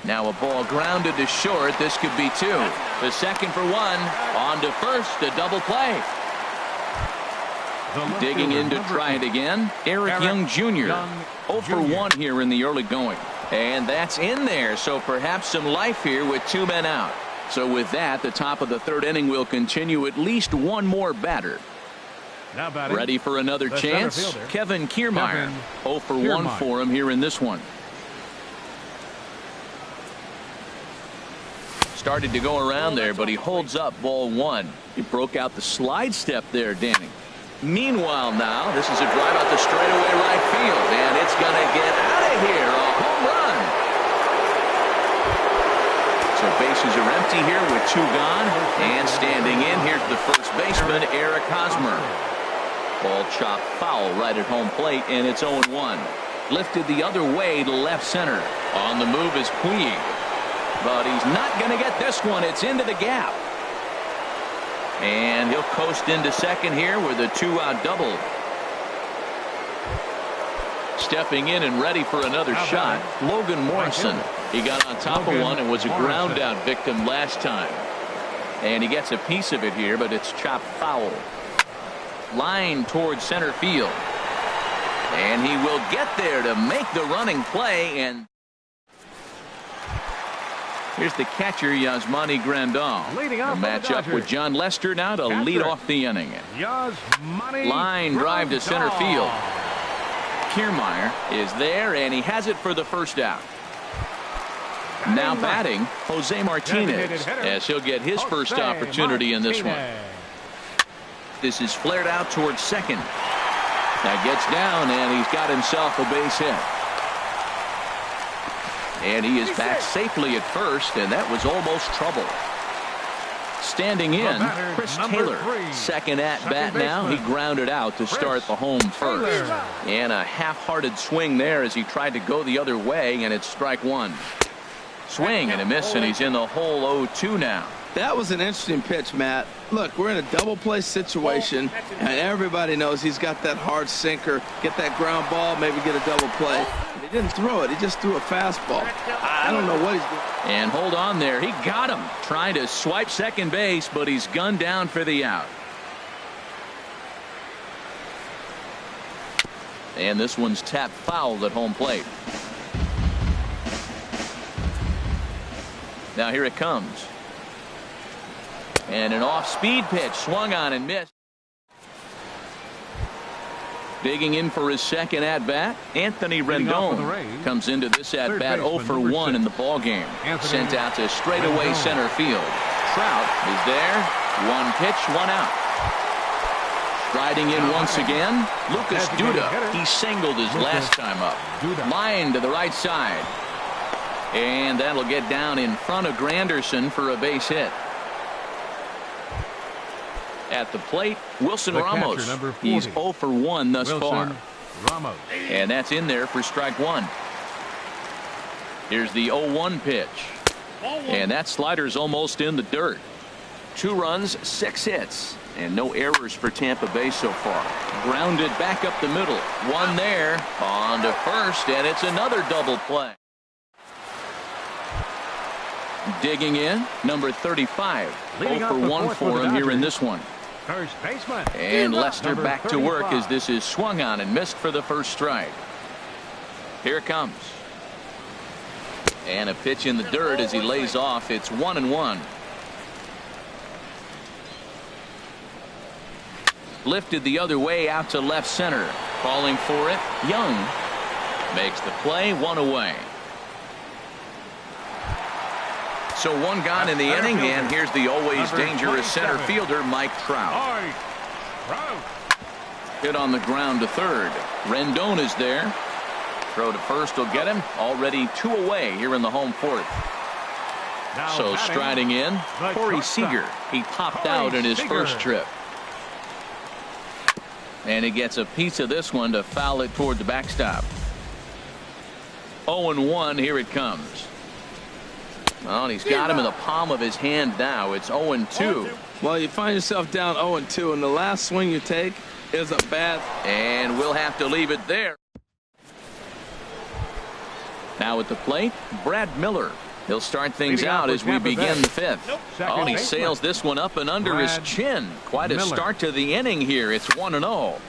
Now a ball grounded to short. This could be two. The second for one. On to first. A double play. Digging in to try it again. Eric Young Jr. 0 for 1 here in the early going. And that's in there. So perhaps some life here with 2 men out. So with that, the top of the third inning will continue. At least one more batter. Ready for another chance. Kevin Kiermaier. 0 for 1 for him here in this one. Started to go around there, but he holds up ball 1. He broke out the slide step there, Danny. Meanwhile now, this is a drive out the straightaway right field, and it's going to get out of here. A home run. So bases are empty here with 2 gone, and standing in here's the first baseman, Eric Hosmer. Ball chopped foul right at home plate, and it's 0-1. Lifted the other way to left center. On the move is Puig. But he's not going to get this one. It's into the gap. And he'll coast into second here with a 2-out double. Stepping in and ready for another shot, Logan Morrison. He got on top of one and was a ground out victim last time. And he gets a piece of it here, but it's chopped foul. Line towards center field. And he will get there to make the running play. And here's the catcher, Yasmani Grandal. A matchup with John Lester now to lead off the inning. Line drive to center field. Kiermaier is there, and he has it for the first out. Now batting, Jose Martinez, as he'll get his first opportunity in this one. This is flared out towards second. Now gets down, and he's got himself a base hit. And he is back safely at first, and that was almost trouble. Standing in, Chris Taylor. Second at bat now. He grounded out to start the home first. And a half-hearted swing there as he tried to go the other way, and it's strike 1. Swing and a miss, and he's in the hole 0-2 now. That was an interesting pitch, Matt. Look, we're in a double play situation, and everybody knows he's got that hard sinker. Get that ground ball, maybe get a double play. He didn't throw it. He just threw a fastball. I don't know what he's doing. And hold on there. He got him. Trying to swipe second base, but he's gunned down for the out. And this one's tapped foul at home plate. Now here it comes. And an off-speed pitch swung on and missed. Digging in for his second at-bat, Anthony Rendon comes into this at-bat 0 for 1 in the ballgame. Sent out to straightaway center field. Trout is there. 1 pitch, 1 out. Striding in once again, Lucas Duda. He singled his last time up. Line to the right side. And that'll get down in front of Granderson for a base hit. At the plate, Wilson Ramos. He's 0 for 1 thus far. And that's in there for strike 1. Here's the 0-1 pitch. And that slider's almost in the dirt. 2 runs, 6 hits. And no errors for Tampa Bay so far. Grounded back up the middle. 1 there. On to first, and it's another double play. Digging in, number 35. 0 for 1 for him here in this one. First baseman. And Lester back to work as this is swung on and missed for the first strike. Here it comes. And a pitch in the dirt as he lays off. It's 1-1. Lifted the other way out to left center. Calling for it. Young makes the play, 1 away. So one gone in the inning, and here's the always Number dangerous center 27. fielder, Mike Trout. Mike Trout. Hit on the ground to third. Rendon is there. Throw to first will get him. Already 2 away here in the home fourth. Now So batting, striding in, the Corey shortstop. Seager. He popped Corey out in his Seager. first trip. And he gets a piece of this one to foul it toward the backstop. 0-1, here it comes. Well, he's got him in the palm of his hand now. It's 0-2. Well, you find yourself down 0-2, and the last swing you take is a bad. And we'll have to leave it there. Now at the plate, Brad Miller. He'll start things Leading off out for as we Tampa begin Bay. the fifth. Second Oh, he baseman. sails this one up and under his Brad chin. Quite a Miller. start to the inning here. It's 1-0.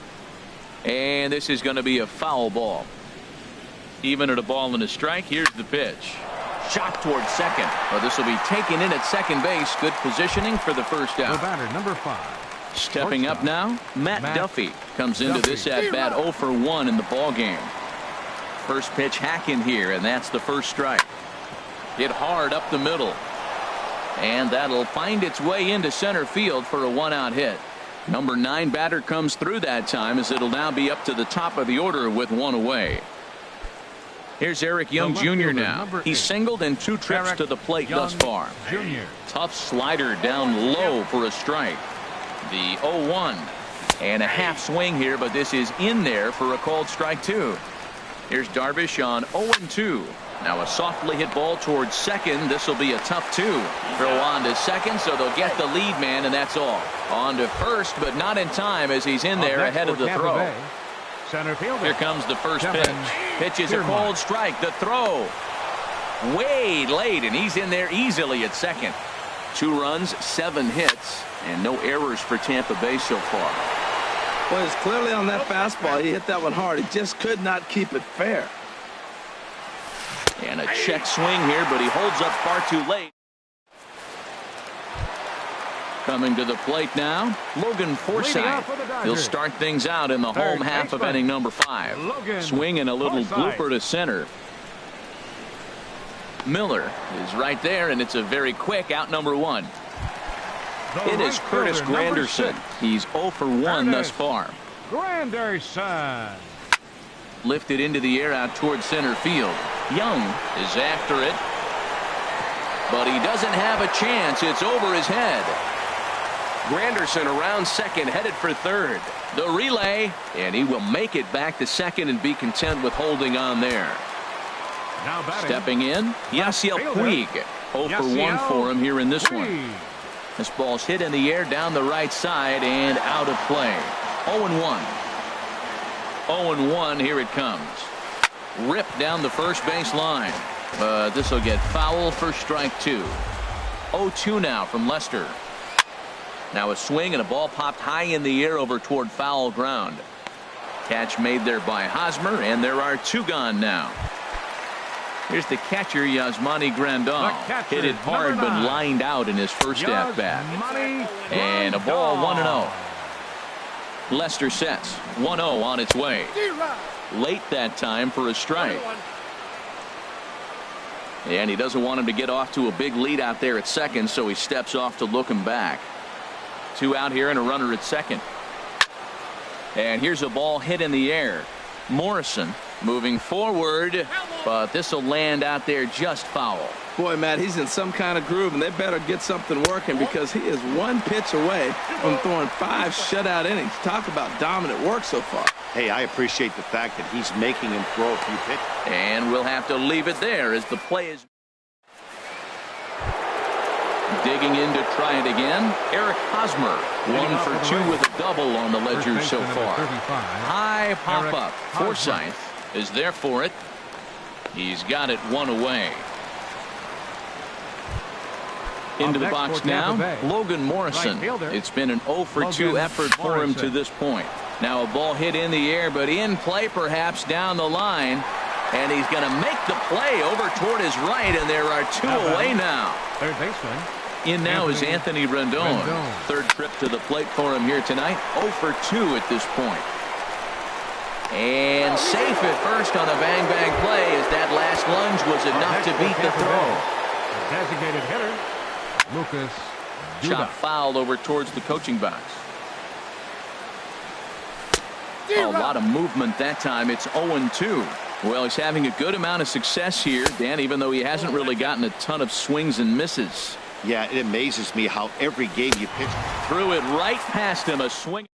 And this is going to be a foul ball. Even at a ball and a strike, here's the pitch. Shot towards second. Well, this will be taken in at second base. Good positioning for the first The out. batter, number 5. Stepping up now, Matt Duffy comes into Duffy. this at bat 0 for 1 in the ball game. First pitch hack in here, and that's the first strike. Hit hard up the middle. And that'll find its way into center field for a 1-out hit. Number 9 batter comes through that time, as it'll now be up to the top of the order with 1 away. Here's Eric Young left Jr. fielder, now. number He's 8. singled in 2 trips Eric to the plate Young thus far. Jr. Tough slider down low for a strike. The 0-1. And a half swing here, but this is in there for a called strike 2. Here's Darvish on 0-2. Now a softly hit ball towards second. This will be a tough 2. Throw on to second, so they'll get the lead man, and that's all. On to first, but not in time as he's in there ahead of the Tampa throw. Bay, center fielder. Here comes the first Kevin pitch. Pitch is a Kiermaier. cold strike. The throw way late, and he's in there easily at second. 2 runs, 7 hits, and no errors for Tampa Bay so far. Well, it's clearly on that fastball. He hit that one hard. He just could not keep it fair. And a check swing here, but he holds up far too late. Coming to the plate now, Logan Leading Forsythe. off for the Dodgers. He'll start things out in the Third home half of baseman, inning number 5. Logan Swing and a little Forsythe. blooper to center. Miller is right there, and it's a very quick out number 1. The It is right Curtis fielder, number Granderson. 6. He's 0 for 1 thus Curtis. far. Granderson. Lifted into the air out towards center field. Young is after it, but he doesn't have a chance. It's over his head. Granderson around second, headed for third. The relay, and he will make it back to second and be content with holding on there. Now batting. Stepping in, Yasiel fielder, Puig. 0 for 1 Yasiel for him here in this one. Puig. This ball's hit in the air down the right side and out of play. 0-1. 0-1, here it comes. Ripped down the first base line. But this will get foul for strike 2. 0-2 now from Lester. Now a swing and a ball popped high in the air over toward foul ground. Catch made there by Hosmer, and there are 2 gone now. Here's the catcher, Yasmani Grandal. The catcher, Hit it hard, number but 9. lined out in his first at-bat. Yasmani And a ball, Grandal. 1-0. Lester sets 1-0 on its way. Late that time for a strike. And he doesn't want him to get off to a big lead out there at second, so he steps off to look him back. 2 out here and a runner at second. And here's a ball hit in the air. Morrison moving forward, but this will land out there just foul. Boy, Matt, he's in some kind of groove, and they better get something working because he is 1 pitch away from throwing 5 shutout innings. Talk about dominant work so far. Hey, I appreciate the fact that he's making him throw a few pitches. And we'll have to leave it there as the play is digging in to try it again. Eric Hosmer, 1 for 2 with a double on the ledger First so baseman, number far. 35. High pop Eric up. Hosmer. Forsythe is there for it. He's got it 1 away. Into the next box for now, Tampa Bay. Logan Morrison. Right fielder, It's been an 0 for 2 Logan effort for him to Morrison. this point. Now a ball hit in the air, but in play perhaps down the line. And he's going to make the play over toward his right, and there are 2 Now away batting. now. Third baseman. In now is Anthony Rendon. Third trip to the plate for him here tonight. 0 for 2 at this point. And safe at first on a bang-bang play as that last lunge was enough to beat the throw. Designated hitter, Lucas Chop foul over towards the coaching box. A lot of movement that time. It's 0-2. Well, he's having a good amount of success here, Dan, even though he hasn't really gotten a ton of swings and misses. Yeah, it amazes me how every game you pitch. Threw it right past him. A swing.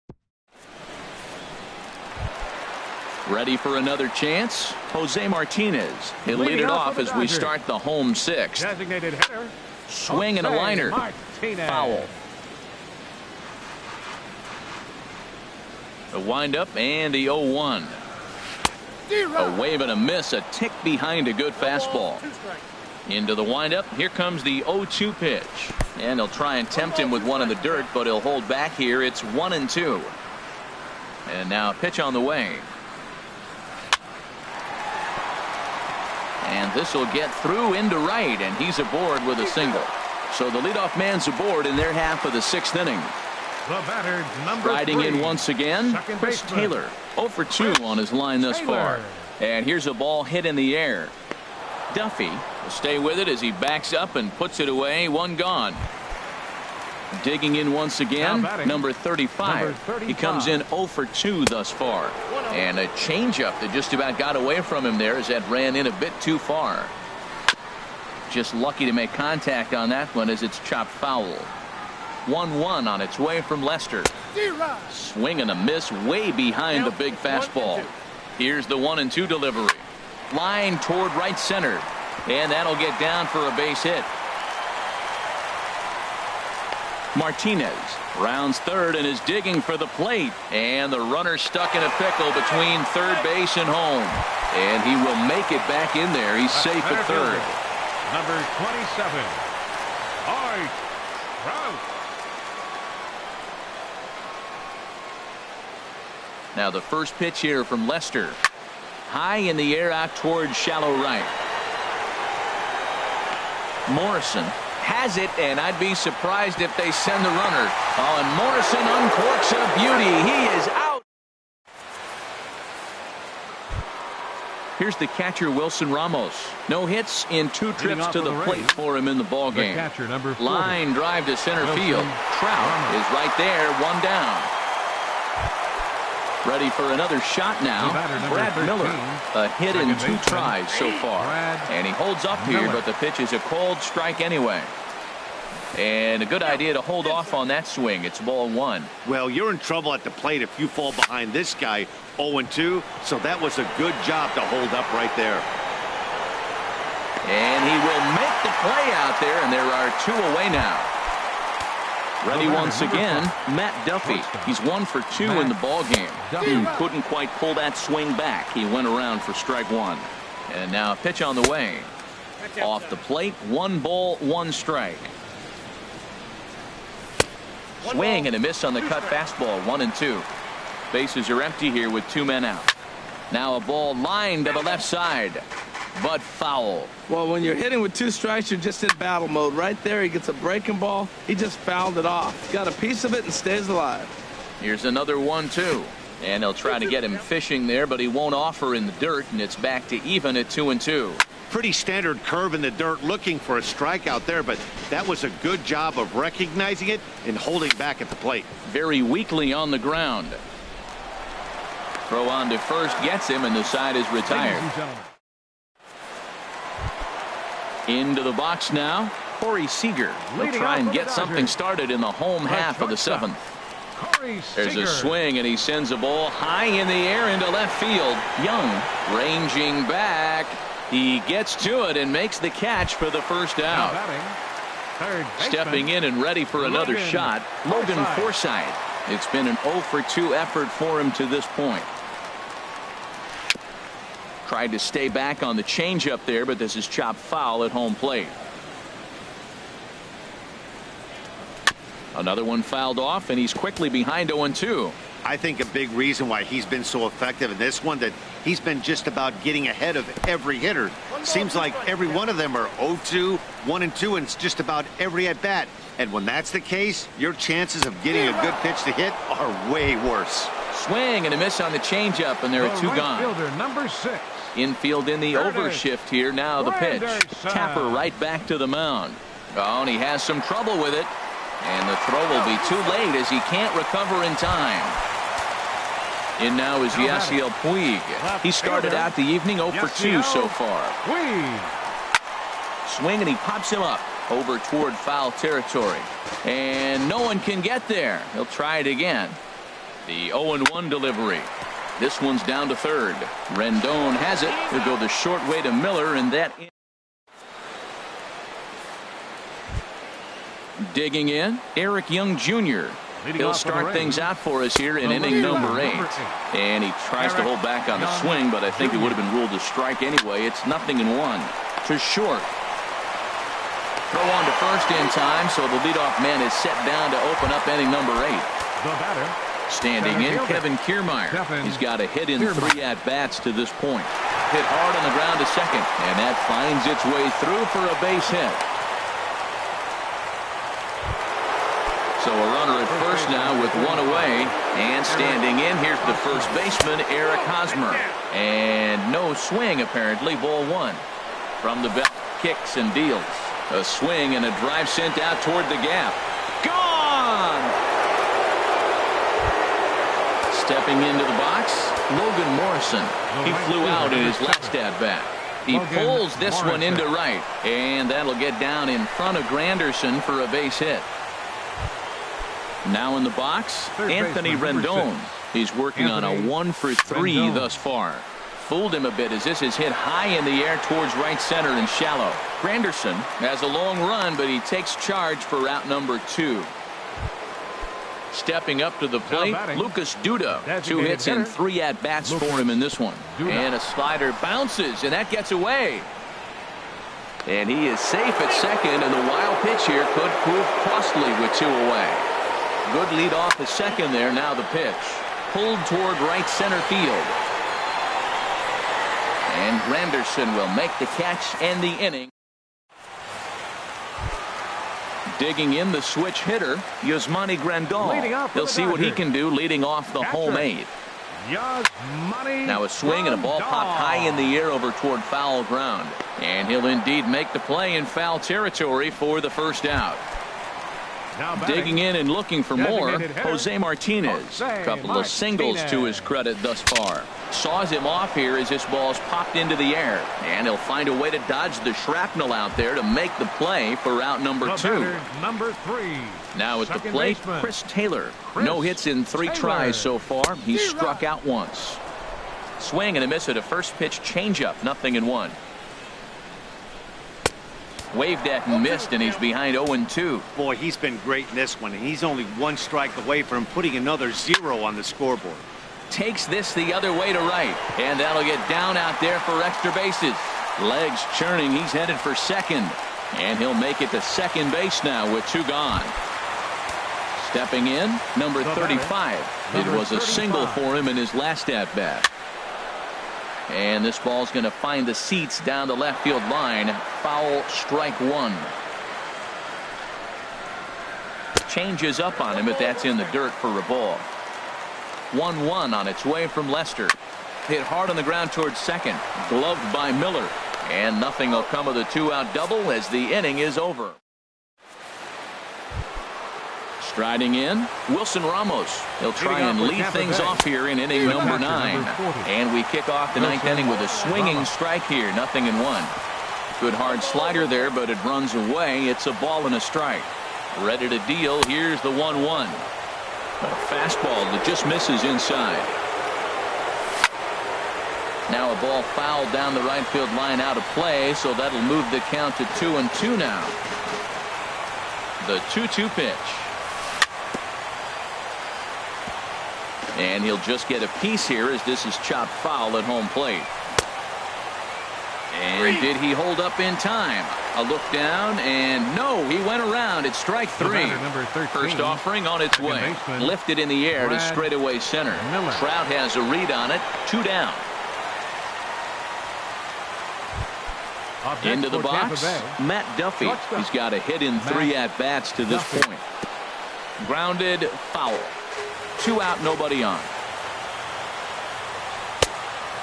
Ready for another chance? Jose Martinez. He'll lead it off as we start the home sixth. designated hitter, Swing and a liner. Martinez. Foul. The windup and the 0-1. A wave and a miss, a tick behind a good fastball. Into the windup. Here comes the 0-2 pitch. And they'll try and tempt him with one in the dirt, but he'll hold back here. It's 1-2. And now a pitch on the way. And this will get through into right, and he's aboard with a single. So the leadoff man's aboard in their half of the sixth inning. The batter, number Riding 3, in once again, second Chris baseman. Taylor. 0 for 2 on his line thus far. And here's a ball hit in the air. Duffy will stay with it as he backs up and puts it away. One gone. Digging in once again, number 35. He comes in 0 for 2 thus far. And a changeup that just about got away from him there as that ran in a bit too far. Just lucky to make contact on that one as it's chopped foul. 1-1 on its way from Lester. Swing and a miss way behind the big fastball. Here's the 1-2 delivery. Line toward right center. And that'll get down for a base hit. Martinez rounds third and is digging for the plate. And the runner stuck in a pickle between third base and home. And he will make it back in there. He's safe at third. Number 27, Art Trout. Now the first pitch here from Lester. High in the air out towards shallow right. Morrison has it, and I'd be surprised if they send the runner. Oh, and Morrison uncorks a beauty. He is out. Here's the catcher, Wilson Ramos. No hits in 2 trips to the plate for him in the ballgame. Catcher, number 40. Line drive to center Wilson field. Trout is right there, 1 down. Ready for another shot now. Brad 13. Miller. A hit in 2 tries so far. Brad And he holds up here, Miller. but the pitch is a cold strike anyway. And a good idea to hold off on that swing. It's ball 1. Well, you're in trouble at the plate if you fall behind this guy 0-2. So that was a good job to hold up right there. And he will make the play out there, and there are 2 away now. Ready once again, Matt Duffy. He's 1 for 2 in the ballgame. Couldn't quite pull that swing back. He went around for strike 1. And now a pitch on the way. Off the plate, 1 ball, 1 strike. Swing and a miss on the cut fastball, 1-2. Bases are empty here with 2 men out. Now a ball lined to the left side, but foul. Well, when you're hitting with 2 strikes, you're just in battle mode. Right there, he gets a breaking ball. He just fouled it off. Got a piece of it and stays alive. Here's another 1-2. And they'll try to get him fishing there, but he won't offer in the dirt, and it's back to even at 2-2. Pretty standard curve in the dirt, looking for a strikeout there, but that was a good job of recognizing it and holding back at the plate. Very weakly on the ground. Throw on to first gets him, and the side is retired. Into the box now, Corey Seager. They'll try and get something started in the home half of the 7th. There's a swing, and he sends a ball high in the air into left field. Young ranging back. He gets to it and makes the catch for the first out. Stepping in and ready for another shot, Logan Forsythe. It's been an 0 for 2 effort for him to this point. Tried to stay back on the changeup there, but this is chopped foul at home plate. Another one fouled off, and he's quickly behind 0-2. I think a big reason why he's been so effective in this one, that he's been just about getting ahead of every hitter. Seems like every one of them are 0-2, 1-2, and it's just about every at bat. And when that's the case, your chances of getting a good pitch to hit are way worse. swing and a miss on the changeup, and there are two gone. Fielder, number 6. Infield in the overshift here. Now the pitch. Tapper right back to the mound. Oh, and he has some trouble with it. And the throw will be too late as he can't recover in time. In now is Yasiel Puig. He started out the evening 0 for 2 so far. Swing and he pops him up over toward foul territory. And no one can get there. He'll try it again. The 0-1 delivery. This one's down to third. Rendon has it. He'll go the short way to Miller, and that. Digging in, Eric Young Jr. He'll start things out for us here in inning number 8. And he tries to hold back on the swing, but I think it would have been ruled a strike anyway. It's 0-1 to short. Throw on to first in time, so the leadoff man is set down to open up inning number 8. The batter. Standing in, Kevin Kiermaier. He's got a hit in 3 at-bats to this point. Hit hard on the ground to second, and that finds its way through for a base hit. So a runner at first now with 1 away. And standing in, here's the first baseman, Eric Hosmer. And no swing, apparently, ball 1. From the belt, kicks and deals. A swing and a drive sent out toward the gap. Gone! Stepping into the box, Logan Morrison. He flew out in his last at-bat. He pulls this one into right, and that'll get down in front of Granderson for a base hit. Now in the box, Anthony Rendon. He's working on a 1 for 3 thus far. Fooled him a bit as this is hit high in the air towards right center and shallow. Granderson has a long run, but he takes charge for out number 2. Stepping up to the plate, Lucas Duda. 2 hits and 3 at-bats for him in this one. And a slider bounces, and that gets away. And he is safe at second, and the wild pitch here could prove costly with 2 away. Good lead off the second there. Now the pitch. Pulled toward right center field. And Granderson will make the catch and the inning. Digging in the switch hitter, Yasmani Grandal. He'll see what he can do leading off the home 8. Now a swing and a ball popped high in the air over toward foul ground. And he'll indeed make the play in foul territory for the first out. Digging in and looking for more, Jose Martinez. A couple of singles to his credit thus far. Saws him off here as this ball's popped into the air. And he'll find a way to dodge the shrapnel out there to make the play for out number 2. Number 3. Now at the plate, Chris Taylor. No hits in 3 tries so far. He's struck out once. Swing and a miss at a first pitch changeup. 0-1. Waved at and missed, and he's behind 0-2. Boy, he's been great in this one, and he's only 1 strike away from putting another 0 on the scoreboard. Takes this the other way to right, and that'll get down out there for extra bases. Legs churning, he's headed for second, and he'll make it to second base now with 2 gone. Stepping in, number 35. It was a single for him in his last at-bat. And this ball's going to find the seats down the left field line. Foul, strike 1. Changes up on him, but that's in the dirt for a ball. 1-1 on its way from Lester. Hit hard on the ground towards second. Gloved by Miller. And nothing will come of the 2-out double as the inning is over. Striding in, Wilson Ramos. He'll try and lead things off here in inning number 9. And we kick off the 9th inning with a swinging strike here. 0-1. Good hard slider there, but it runs away. It's a ball and a strike. Ready to deal. Here's the 1-1. A fastball that just misses inside. Now a ball fouled down the right field line out of play, so that'll move the count to 2-2 now. The 2-2 pitch. And he'll just get a piece here as this is chopped foul at home plate. And did he hold up in time? A look down, and no, he went around. It's strike 3. First offering on its way. Lifted in the air to straightaway center. Trout has a read on it. 2 down. Into the box, Matt Duffy. He's got a hit in 3 at-bats to this point. Grounded, foul. 2 out, nobody on.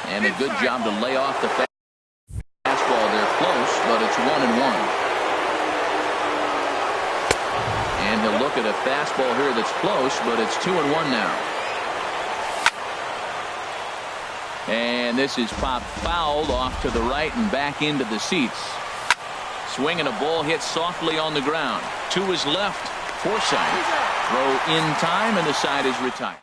And a good job to lay off the fastball. They're close, but it's 1-1. And he'll look at a fastball here that's close, but it's 2-1 now. And this is popped fouled off to the right and back into the seats. Swinging a ball hit softly on the ground. To his left, Forsythe. Throw in time, and the side is retired.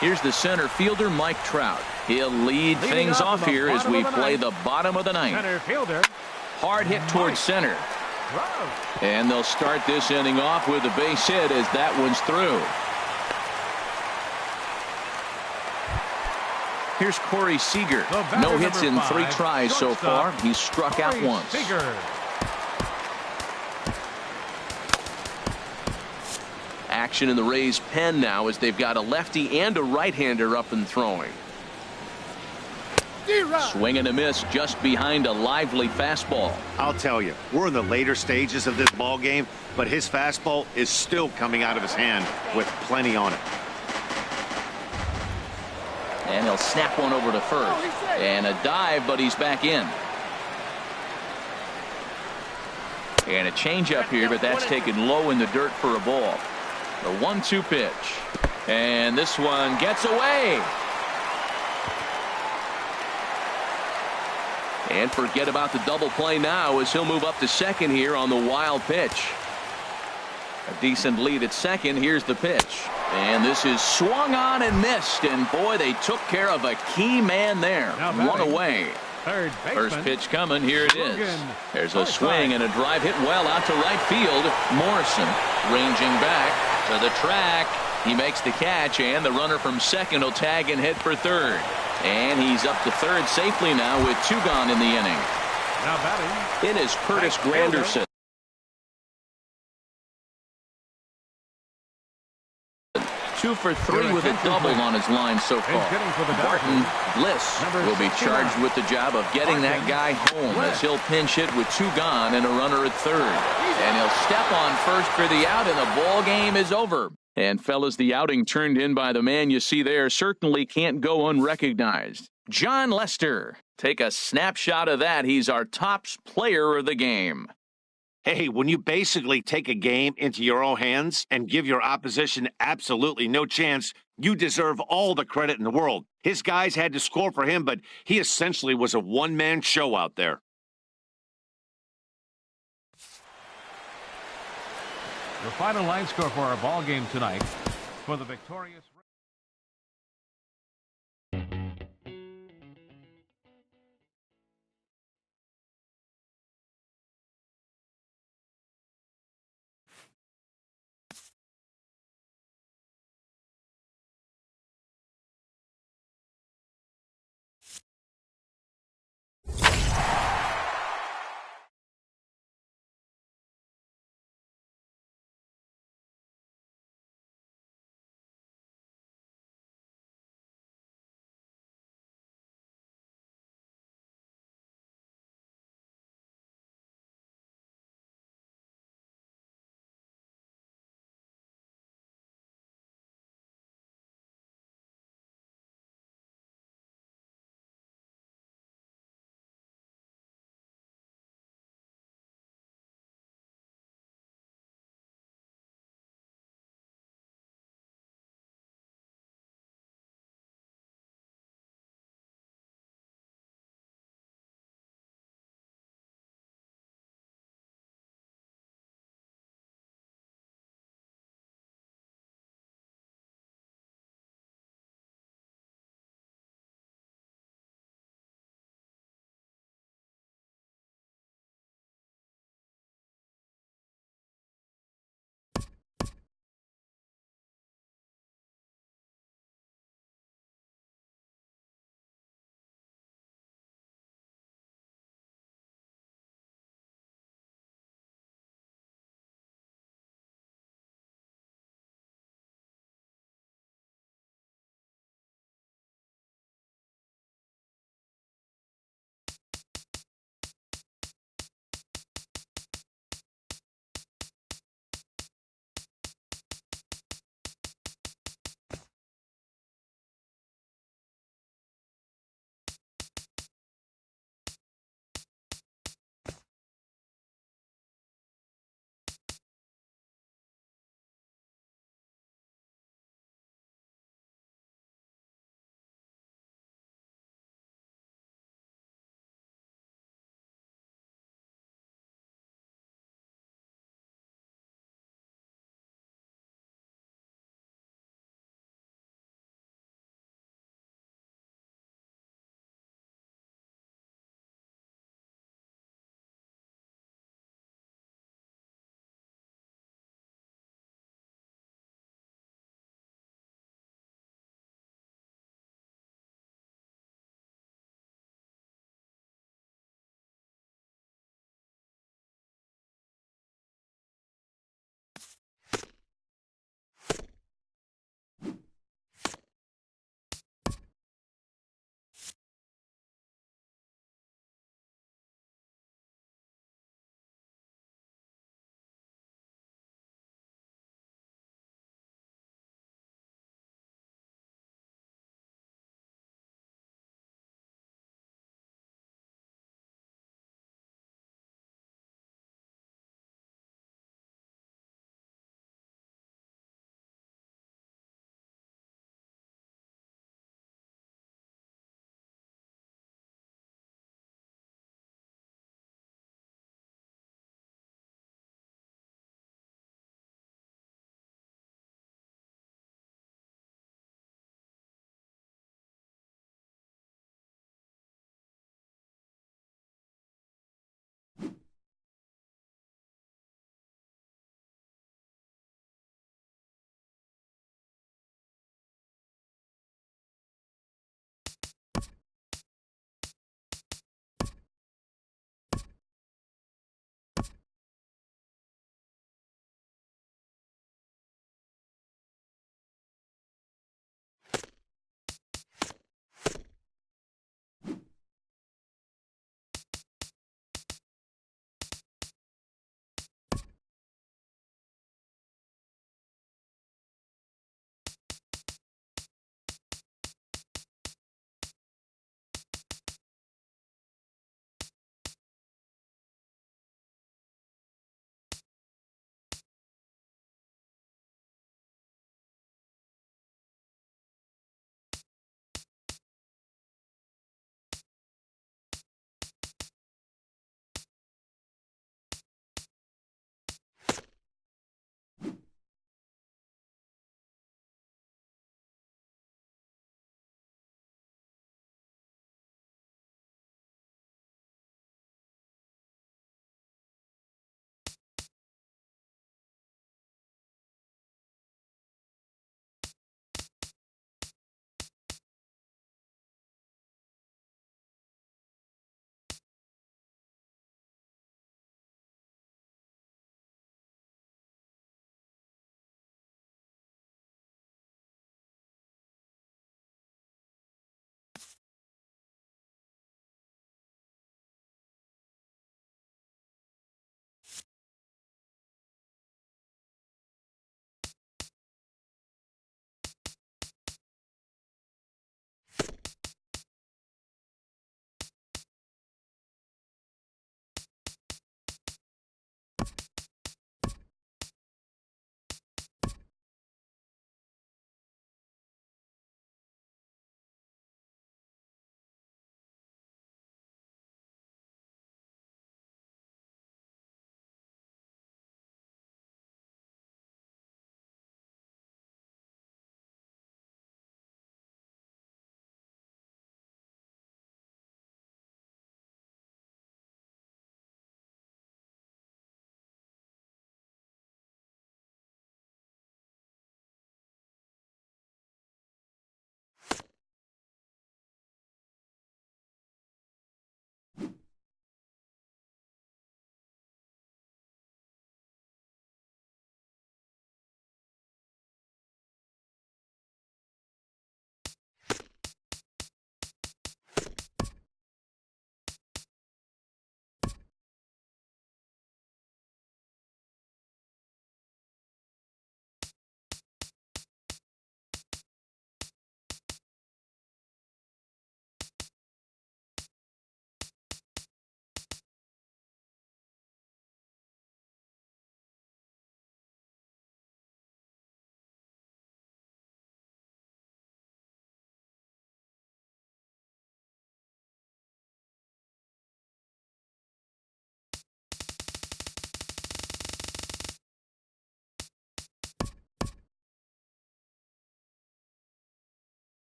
Here's the center fielder, Mike Trout. He'll lead things off here as we play the bottom of the ninth. Center fielder. Hard hit towards center. And they'll start this inning off with a base hit as that one's through. Here's Corey Seager. No hits in 3 tries so far. He's struck out once. Action in the Rays' pen now as they've got a lefty and a right-hander up and throwing. Swing and a miss just behind a lively fastball. I'll tell you, we're in the later stages of this ball game, but his fastball is still coming out of his hand with plenty on it. And he'll snap one over to first. And a dive, but he's back in. And a changeup here, but that's taken low in the dirt for a ball. The 1-2 pitch. And this one gets away. And forget about the double play now as he'll move up to second here on the wild pitch. A decent lead at second. Here's the pitch. And this is swung on and missed. And boy, they took care of a key man there. One away. First pitch coming. Here it is. There's a swing and a drive hit well out to right field. Morrison ranging back to the track. He makes the catch, and the runner from second will tag and head for third. And he's up to third safely now with 2 gone in the inning. Now batting. It is Curtis Granderson. 2 for 3 with a double on his line so far. Barton Bliss will be charged with the job of getting that guy home as he'll pinch hit with 2 gone and a runner at third. And he'll step on first for the out, and the ball game is over. And fellas, the outing turned in by the man you see there certainly can't go unrecognized. John Lester. Take a snapshot of that. He's our top player of the game. Hey, when you basically take a game into your own hands and give your opposition absolutely no chance, you deserve all the credit in the world. His guys had to score for him, but he essentially was a one-man show out there. The final line score for our ball game tonight for the victorious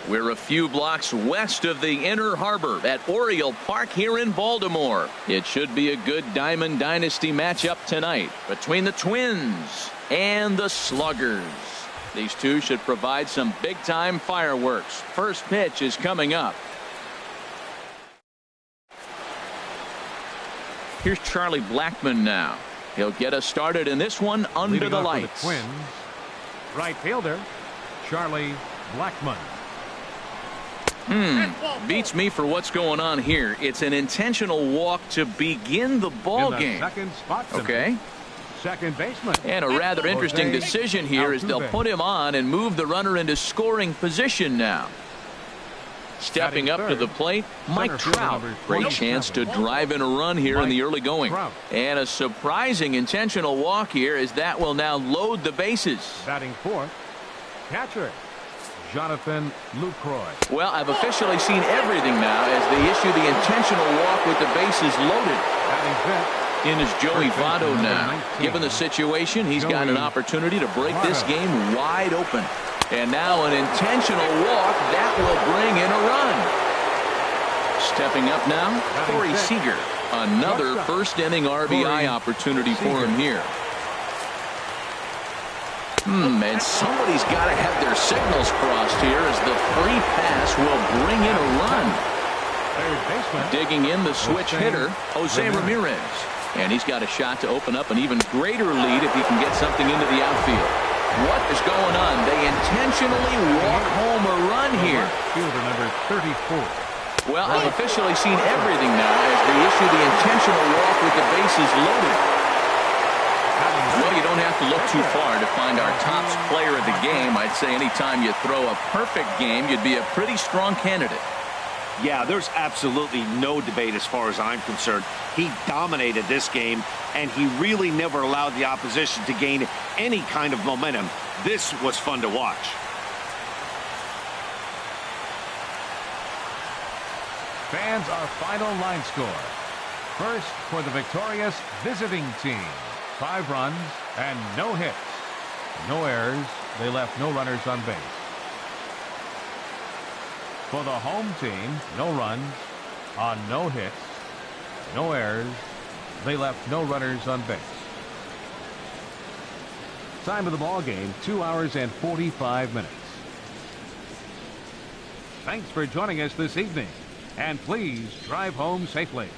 We're a few blocks west of the Inner Harbor at Oriole Park here in Baltimore. It should be a good Diamond Dynasty matchup tonight between the Twins and the Sluggers. These two should provide some big-time fireworks. First pitch is coming up. Here's Charlie Blackmon now. He'll get us started in this one under Leading the off for lights. the Twins, right fielder Charlie Blackmon. Beats me for what's going on here. It's an intentional walk to begin the ball game. Second spot tonight. Okay. Second baseman. And a rather interesting decision here is they'll put him on and move the runner into scoring position now. Stepping up to the plate, Mike Trout. Great chance to drive in a run here in the early going. And a surprising intentional walk here as that will now load the bases. Batting fourth, catcher Jonathan Lucroy. Well, I've officially seen everything now as they issue the intentional walk with the bases loaded. Batting fifth, In is Joey Votto now. Given the situation, he's got an opportunity to break this game wide open. And now an intentional walk that will bring in a run. Stepping up now, Corey Seager. Another first inning RBI opportunity for him here. And somebody's got to have their signals crossed here as the free pass will bring in a run. Digging in the switch hitter, Jose Ramirez. And he's got a shot to open up an even greater lead if he can get something into the outfield. What is going on? They intentionally walk home a run here. Fielder number 34. Well, I've officially seen everything now as they issue the intentional walk with the bases loaded. Well, you don't have to look too far to find our tops player of the game. I'd say anytime you throw a perfect game, you'd be a pretty strong candidate. Yeah, there's absolutely no debate as far as I'm concerned. He dominated this game, and he really never allowed the opposition to gain any kind of momentum. This was fun to watch. Fans, our final line score. First for the victorious visiting team. 5 runs and no hits. No errors. They left no runners on base. For the home team, no runs on no hits. No errors. They left no runners on base. Time of the ball game, 2 hours and 45 minutes. Thanks for joining us this evening. And please drive home safely.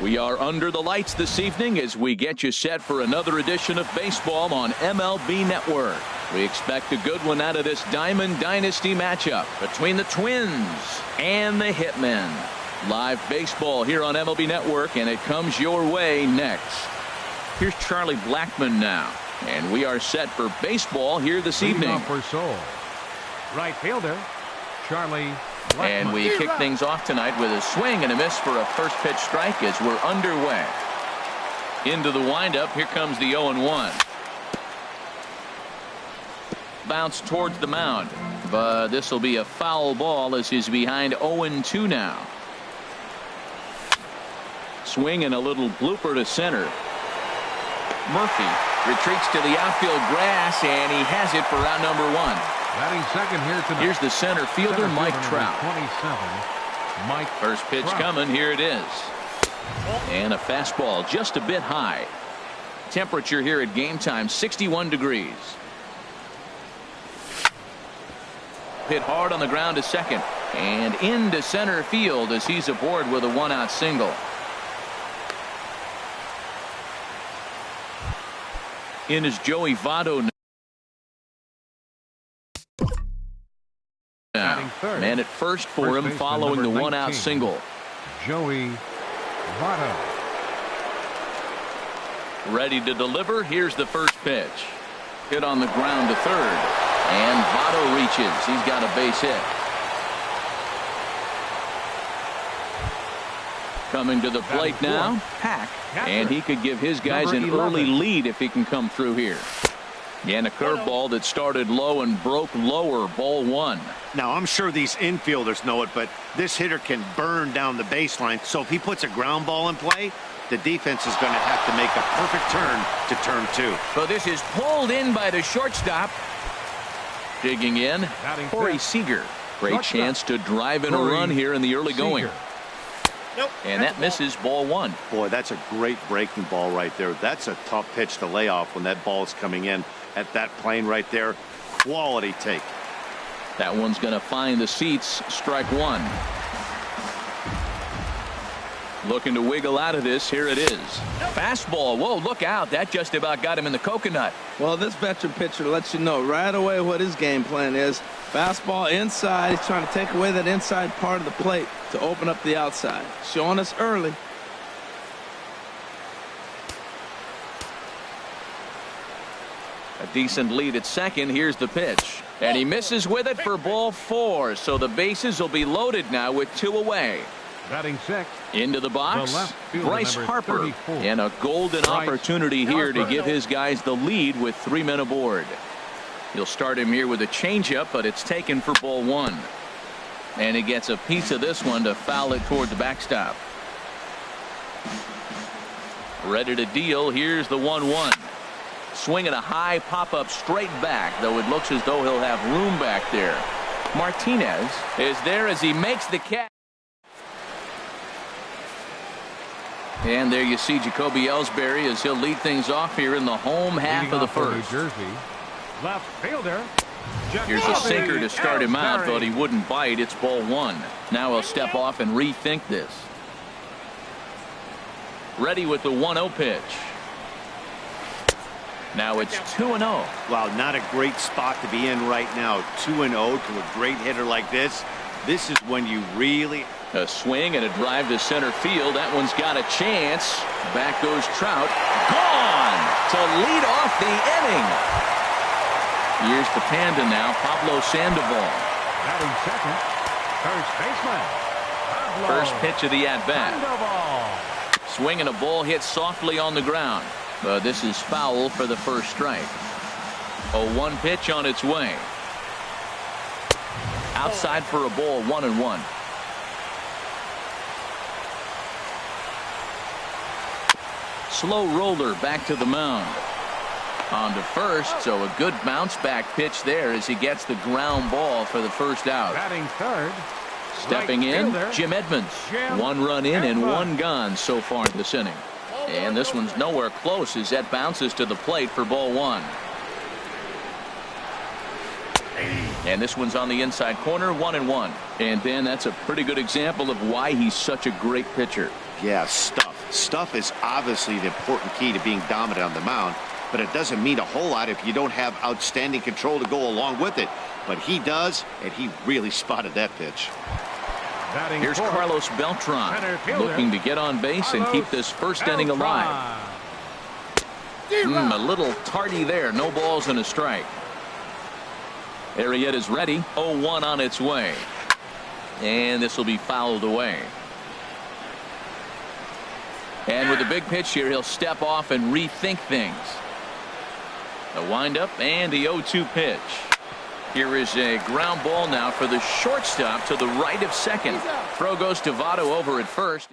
We are under the lights this evening as we get you set for another edition of baseball on MLB Network. We expect a good one out of this Diamond Dynasty matchup between the Twins and the Hitmen. Live baseball here on MLB Network, and it comes your way next. Here's Charlie Blackmon now, and we are set for baseball here this evening. For Seoul. Right fielder, Charlie Blackmon. And we kick things off tonight with a swing and a miss for a first pitch strike as we're underway. Into the windup, here comes the 0-1. Bounce towards the mound, but this will be a foul ball as he's behind 0-2 now. Swing and a little blooper to center. Murphy retreats to the outfield grass, and he has it for out number 1. Batting second here tonight. Here's the center fielder, Mike Trout. 27, Mike First pitch Trout. coming. Here it is. And a fastball just a bit high. Temperature here at game time, 61 degrees. Hit hard on the ground to second. And into center field as he's aboard with a 1-out single. In is Joey Votto now. Man at first for him following the 1-out single. Joey Votto. Ready to deliver. Here's the first pitch. Hit on the ground to third. And Votto reaches. He's got a base hit. Coming to the plate now, Hack. And he could give his guys an early lead if he can come through here. And a curveball that started low and broke lower, ball 1. Now, I'm sure these infielders know it, but this hitter can burn down the baseline. So if he puts a ground ball in play, the defense is going to have to make a perfect turn to turn 2. So this is pulled in by the shortstop. Digging in, Corey Seager. Great chance to drive in a run here in the early going. And that misses, ball 1. Boy, that's a great breaking ball right there. That's a tough pitch to lay off when that ball is coming in at that plane right there. Quality take. That one's going to find the seats. Strike 1. Looking to wiggle out of this. Here it is. Fastball. Whoa, look out. That just about got him in the coconut. Well, this veteran pitcher lets you know right away what his game plan is. Fastball inside. He's trying to take away that inside part of the plate to open up the outside. Showing us early. A decent lead at second. Here's the pitch. And he misses with it for ball 4. So the bases will be loaded now with 2 away. Batting sixth. Into the box, Bryce Harper. 34. And a golden opportunity here to give his guys the lead with 3 men aboard. He'll start him here with a changeup, but it's taken for ball 1. And he gets a piece of this one to foul it toward the backstop. Ready to deal. Here's the 1-1. Swinging a high pop-up straight back, though it looks as though he'll have room back there. Martinez is there as he makes the catch. And there you see Jacoby Ellsbury as he'll lead things off here in the home half of the first. New Jersey, left fielder. Here's a sinker to start him out, but he wouldn't bite. It's ball 1. Now he'll step off and rethink this. Ready with the 1-0 pitch. Now it's 2-0. Wow, not a great spot to be in right now. 2-0 to a great hitter like this. This is when you really... A swing and a drive to center field. That one's got a chance. Back goes Trout. Gone to lead off the inning. Here's the Panda now, Pablo Sandoval. Batting second, first baseman. Pablo First pitch of the at-bat. Sandoval. Swing and a ball hit softly on the ground. But this is foul for the first strike. A 1 pitch on its way. Outside for a ball, 1-1. Slow roller back to the mound. On to first, so a good bounce back pitch there as he gets the ground ball for the first out. Batting third. Stepping in, Jim Edmonds. 1 run in and 1 gone so far this inning. And this one's nowhere close as that bounces to the plate for ball 1. And this one's on the inside corner, 1-1. And Dan, that's a pretty good example of why he's such a great pitcher. Yeah, stuff. Stuff is obviously the important key to being dominant on the mound, but it doesn't mean a whole lot if you don't have outstanding control to go along with it. But he does, and he really spotted that pitch. Here's Carlos Beltran looking to get on base and keep this first inning alive. A little tardy there. No balls and a strike. Arrieta's ready. 0-1 on its way. And this will be fouled away. And with a big pitch here, he'll step off and rethink things. A windup and the 0-2 pitch. Here is a ground ball now for the shortstop to the right of second. Throw goes to Votto over at first.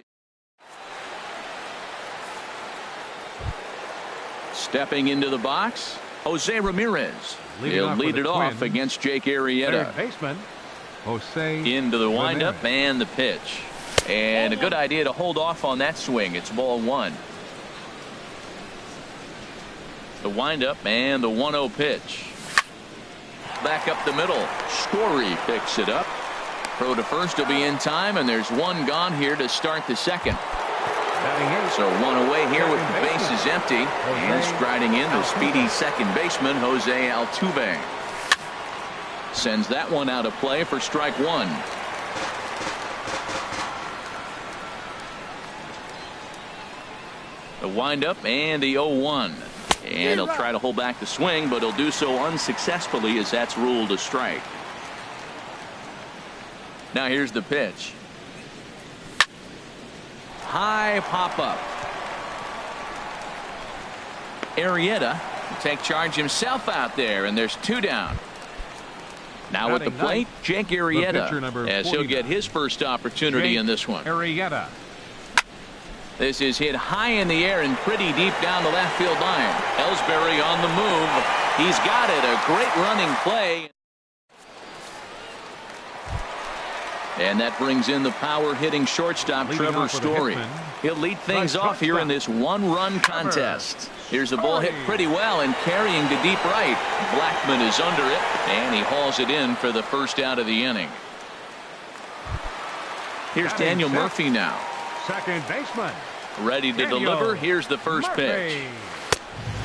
Stepping into the box, Jose Ramirez. He'll lead it off against Jake Arrieta. Third baseman, Jose into the windup and the pitch. And a good idea to hold off on that swing. It's ball one. The windup and the 1-0 pitch. Back up the middle. Story picks it up. Throw to first will be in time, and there's one gone here to start the second. So one away here with the bases empty. And striding in the speedy second baseman, Jose Altuve. Sends that one out of play for strike one. The windup and the 0-1. And he'll try to hold back the swing, but he'll do so unsuccessfully as that's ruled a strike. Now here's the pitch. High pop up. Arrieta will take charge himself out there, and there's two down. Now at the plate, Jake Arrieta, as he'll get his first opportunity in this one. Arrieta. This is hit high in the air and pretty deep down the left field line. Ellsbury on the move. He's got it. A great running play. And that brings in the power-hitting shortstop, Trevor Story. He'll lead things off here in this one-run contest. Here's the ball hit pretty well and carrying to deep right. Blackman is under it, and he hauls it in for the first out of the inning. Here's Daniel Murphy now. Second baseman. Ready to deliver. Here's the first pitch.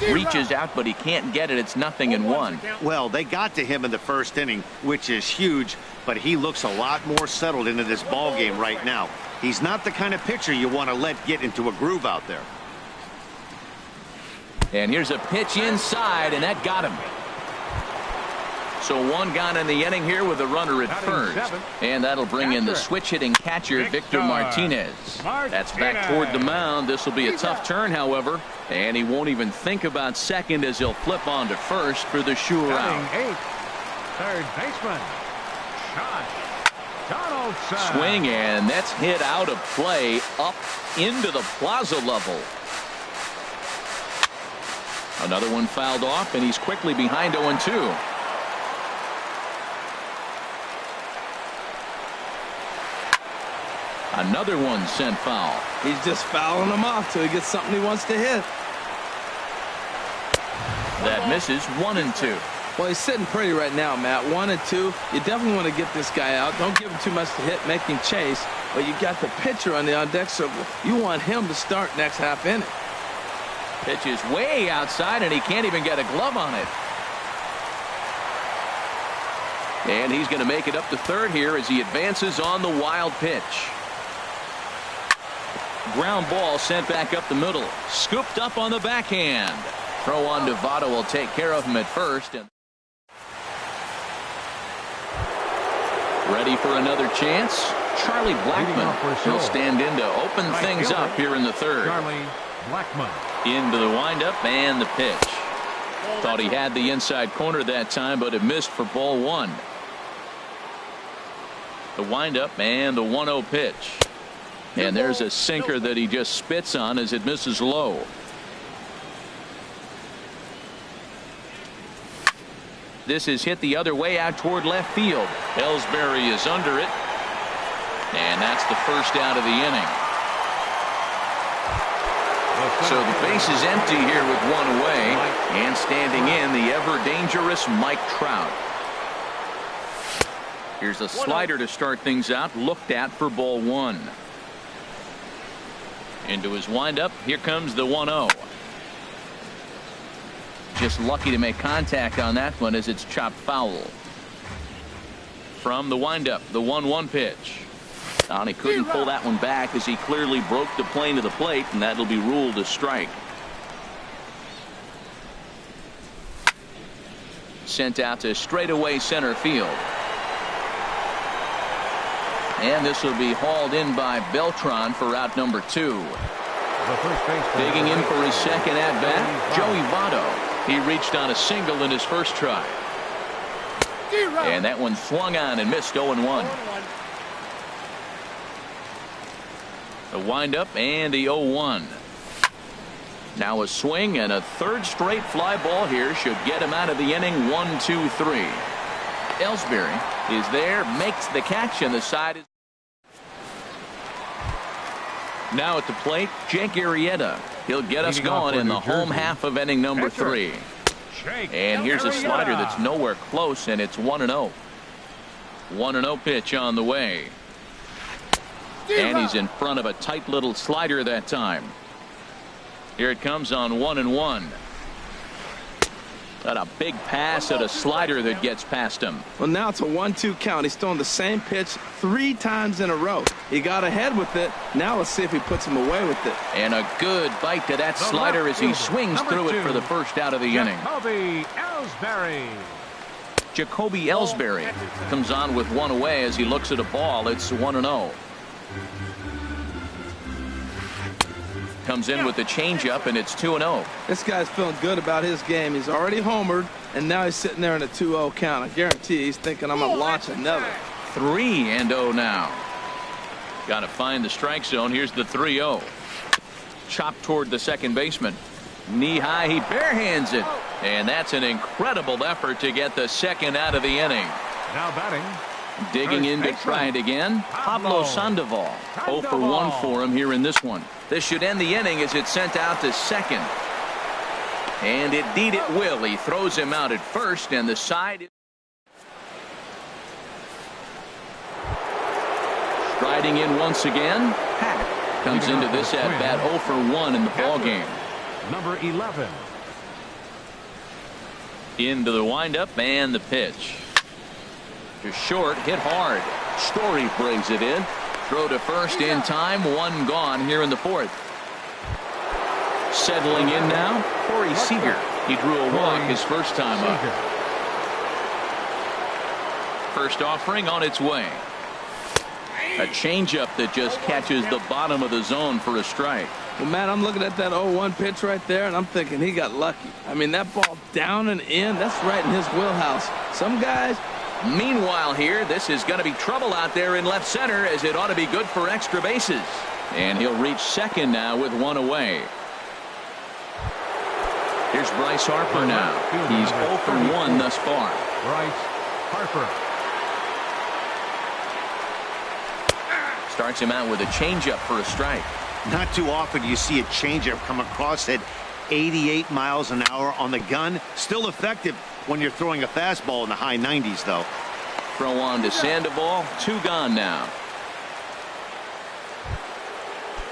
Reaches out, but he can't get it. It's 0-1. Well, they got to him in the first inning, which is huge, but he looks a lot more settled into this ball game right now. He's not the kind of pitcher you want to let get into a groove out there. And here's a pitch inside, and that got him. So one gone in the inning here with a runner at first. And that'll bring in the switch-hitting catcher, Victor Martinez. That's back toward the mound. This will be a tough turn, however. And he won't even think about second as he'll flip on to first for the sure out. Third baseman, Donaldson. Swing, and that's hit out of play up into the plaza level. Another one fouled off, and he's quickly behind 0-2. Another one sent foul. He's just fouling them off till he gets something he wants to hit. That misses. 1-2. Well, he's sitting pretty right now, Matt. 1-2. You definitely want to get this guy out. Don't give him too much to hit, make him chase. But you got the pitcher on the on-deck circle. You want him to start next half inning. Pitch is way outside, and he can't even get a glove on it. And he's going to make it up to third here as he advances on the wild pitch. Ground ball sent back up the middle. Scooped up on the backhand. Throw on to Votto will take care of him at first. And ready for another chance. Charlie Blackmon will stand in to open things up here in the third. Charlie Blackmon. Into the windup and the pitch. Thought he had the inside corner that time, but it missed for ball one. The windup and the 1-0 pitch. And there's a sinker that he just spits on as it misses low. This is hit the other way out toward left field. Ellsbury is under it. And that's the first out of the inning. So the base is empty here with one away. And standing in, the ever dangerous Mike Trout. Here's a slider to start things out, looked at for ball 1. Into his windup. Here comes the 1-0. Just lucky to make contact on that one as it's chopped foul. From the windup, the 1-1 pitch. And he couldn't pull that one back as he clearly broke the plane to the plate, and that'll be ruled a strike. Sent out to straightaway center field. And this will be hauled in by Beltran for out number 2. Digging in for his second at-bat, Joey Votto. He reached on a single in his first try. And that one swung on and missed 0-1. The windup and the 0-1. Now a swing and a third straight fly ball here should get him out of the inning. 1-2-3. Ellsbury is there, makes the catch, and the side is. Now at the plate, Jake Arrieta. He'll get us going in the home half of inning number 3. And here's a slider that's nowhere close, and it's 1-0. 1-0 pitch on the way. And he's in front of a tight little slider that time. Here it comes on 1-1. Got a big pass at a slider that gets past him. Well, now it's a 1-2 count. He's throwing the same pitch 3 times in a row. He got ahead with it. Now let's see if he puts him away with it. And a good bite to that slider as he swings through it for the first out of the inning. Jacoby Ellsbury comes on with one away as he looks at a ball. It's 1-0. Comes in with the changeup, and it's 2-0. This guy's feeling good about his game. He's already homered, and now he's sitting there in a 2-0 count. I guarantee he's thinking, I'm going to launch another. 3-0 now. Got to find the strike zone. Here's the 3-0. Chopped toward the second baseman. Knee high, he barehands it. And that's an incredible effort to get the second out of the inning. Now batting. Digging in to try it again, Pablo Sandoval. 0 for 1 for him here in this one. This should end the inning as it's sent out to second. And indeed it will. He throws him out at first, and the side. Striding in once again, Pat comes into this at bat 0 for 1 in the ball game. Number 11. Into the windup and the pitch. To short, hit hard. Story brings it in. Throw to first in time. 1 gone here in the 4th. Settling in now, Corey Seager. He drew a walk his first time up. First offering on its way. A changeup that just catches the bottom of the zone for a strike. Well, Matt, I'm looking at that 0-1 pitch right there, and I'm thinking he got lucky. I mean, that ball down and in, that's right in his wheelhouse. Some guys. Meanwhile here, this is going to be trouble out there in left center, as it ought to be good for extra bases. And he'll reach second now with 1 away. Here's Bryce Harper now. He's 0 for 1 thus far. Bryce Harper. Starts him out with a changeup for a strike. Not too often you see a changeup come across at 88 miles an hour on the gun. Still effective when you're throwing a fastball in the high 90s, though. Throw on to Sandoval. 2 gone now.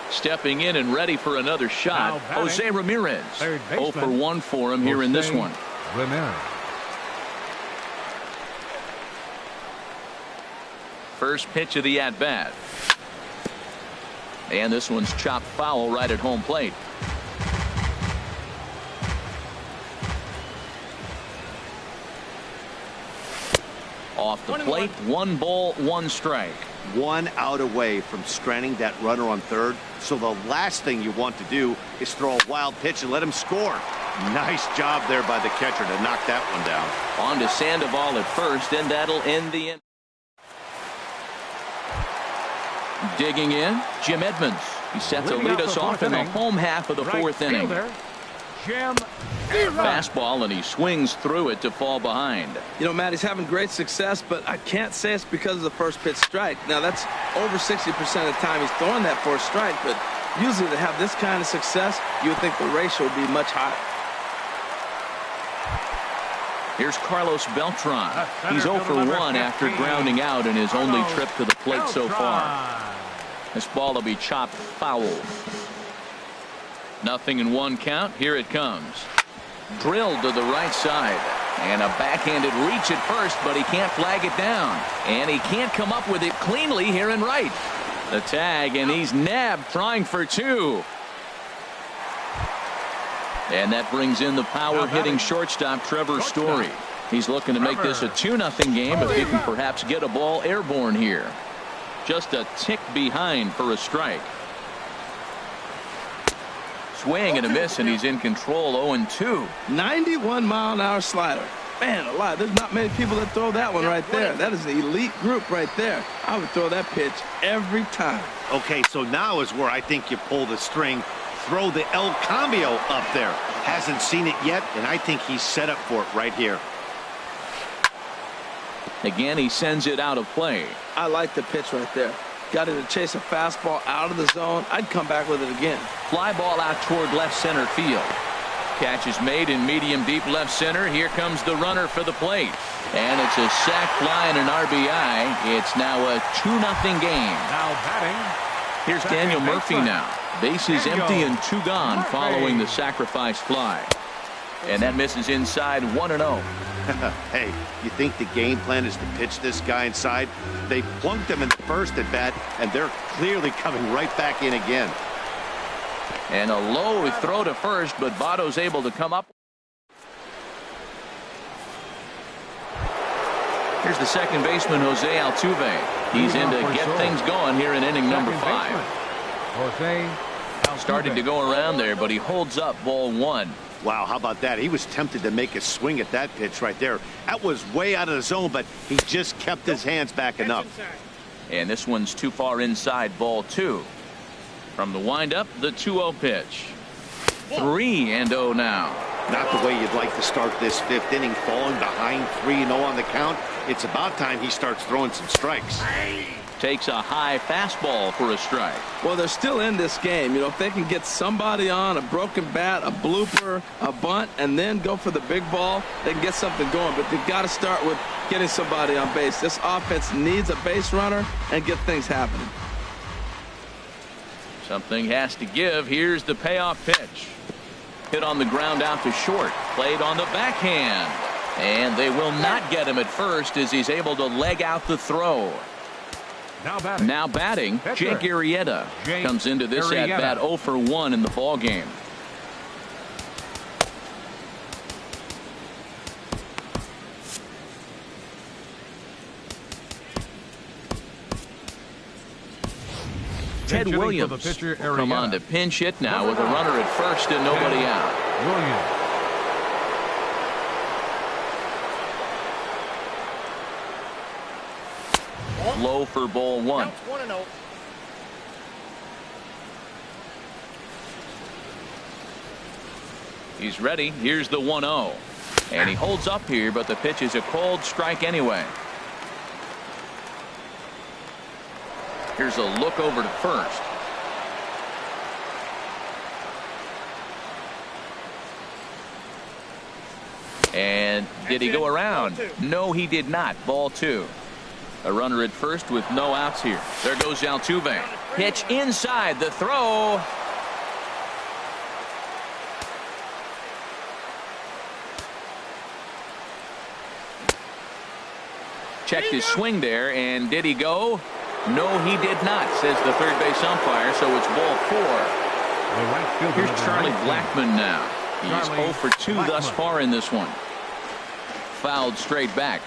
Stepping in and ready for another shot, Jose Ramirez. 0 for 1 for him here in this one. Ramirez. First pitch of the at-bat. And this one's chopped foul right at home plate. Off the plate, 1 ball, 1 strike. 1 out away from stranding that runner on third. So the last thing you want to do is throw a wild pitch and let him score. Nice job there by the catcher to knock that one down. On to Sandoval at first, and that'll end the inning. Digging in, Jim Edmonds. He's set to lead us off in the home half of the 4th inning. Jim Fastball, and he swings through it to fall behind. You know, Matt, he's having great success, but I can't say it's because of the first pitch strike. Now, that's over 60% of the time he's throwing that for a strike, but usually to have this kind of success, you would think the ratio would be much higher. Here's Carlos Beltran. He's 0 for 1 after grounding out in his only trip to the plate so far. This ball will be chopped foul. 0-1 count. Here it comes. Drilled to the right side. And a backhanded reach at first, but he can't flag it down. And he can't come up with it cleanly here in right. The tag, and he's nabbed trying for 2. And that brings in the power-hitting shortstop Trevor Story. He's looking to make this a 2-0 game if he can perhaps get a ball airborne here. Just a tick behind for a strike. Swing and a miss, and he's in control. 0-2. 91-mile-an-hour slider. Man alive, there's not many people that throw that one right there. That is an elite group right there. I would throw that pitch every time. Okay, so now is where I think you pull the string. Throw the El Cambio up there. Hasn't seen it yet, and I think he's set up for it right here. Again, he sends it out of play. I like the pitch right there. Got it to chase a fastball out of the zone. I'd come back with it again. Fly ball out toward left center field. Catch is made in medium deep left center. Here comes the runner for the plate. And it's a sac fly and an RBI. It's now a 2-0 game. Now batting. Here's Daniel Murphy now. Bases empty and 2 gone following the sacrifice fly. And that misses inside 1-0. Hey, you think the game plan is to pitch this guy inside? They plunked him in the first at bat, and they're clearly coming right back in again. And a low throw to first, but Votto's able to come up. Here's the second baseman, Jose Altuve. He's in to get things going here in inning number 5. Jose Started to go around there, but he holds up ball 1. Wow, how about that? He was tempted to make a swing at that pitch right there. That was way out of the zone, but he just kept his hands back enough. And this one's too far inside, ball 2. From the windup, the 2-0 pitch. 3-0 now. Not the way you'd like to start this 5th inning, falling behind 3-0 on the count. It's about time he starts throwing some strikes. Takes a high fastball for a strike. Well, they're still in this game. You know, if they can get somebody on, a broken bat, a blooper, a bunt, and then go for the big ball, they can get something going. But they've got to start with getting somebody on base. This offense needs a base runner and get things happening. Something has to give. Here's the payoff pitch. Hit on the ground out to short. Played on the backhand. And they will not get him at first as he's able to leg out the throw. Now batting, Jake Arrieta comes into this at bat 0 for 1 in the ball game. Ted Williams will come on to pinch hit now with a runner at first and nobody out. Low for ball 1. He's ready. Here's the 1-0. And he holds up here, but the pitch is a cold strike anyway. Here's a look over to first. And did he go around? No, he did not. Ball 2. A runner at first with no outs here. There goes Altuve. Pitch inside the throw. Checked his swing there, and did he go? No, he did not, says the third base umpire, so it's ball 4. Here's Charlie Blackmon now. He's 0 for 2 thus far in this one. Fouled straight back.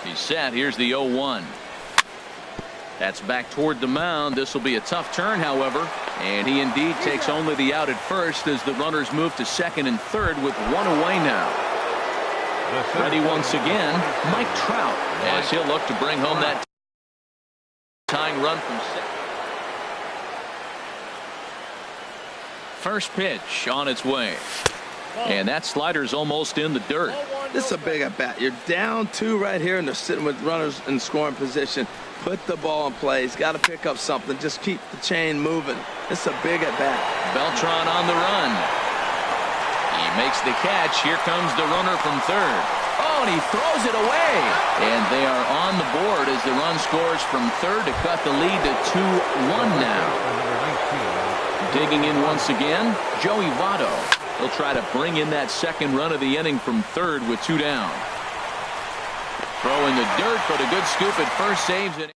He's set. Here's the 0-1. That's back toward the mound. This will be a tough turn, however. And he indeed takes only the out at first as the runners move to second and third with 1 away now. Ready once again, Mike Trout, as he'll look to bring home that tying run from second. First pitch on its way. And that slider's almost in the dirt. This is a big at bat. You're down 2 right here, and they're sitting with runners in scoring position. Put the ball in play. He's got to pick up something. Just keep the chain moving. It's a big at bat. Beltran on the run. He makes the catch. Here comes the runner from third. Oh, and he throws it away. And they are on the board as the run scores from third to cut the lead to 2-1 now. Digging in once again, Joey Votto. He'll try to bring in that second run of the inning from third with 2 down. Throw in the dirt, but a good scoop at first saves it.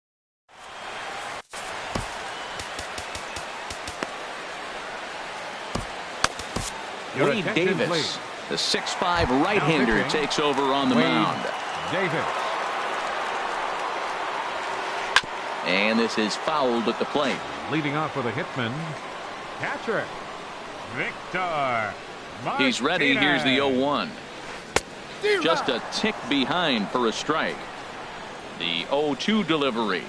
Wade Davis, the 6'5" right-hander, takes over on the mound. Davis. And this is fouled at the plate. Leading off with a hitman, catcher, Victor Martinez. He's ready. Here's the 0-1. Just a tick behind for a strike. The 0-2 delivery.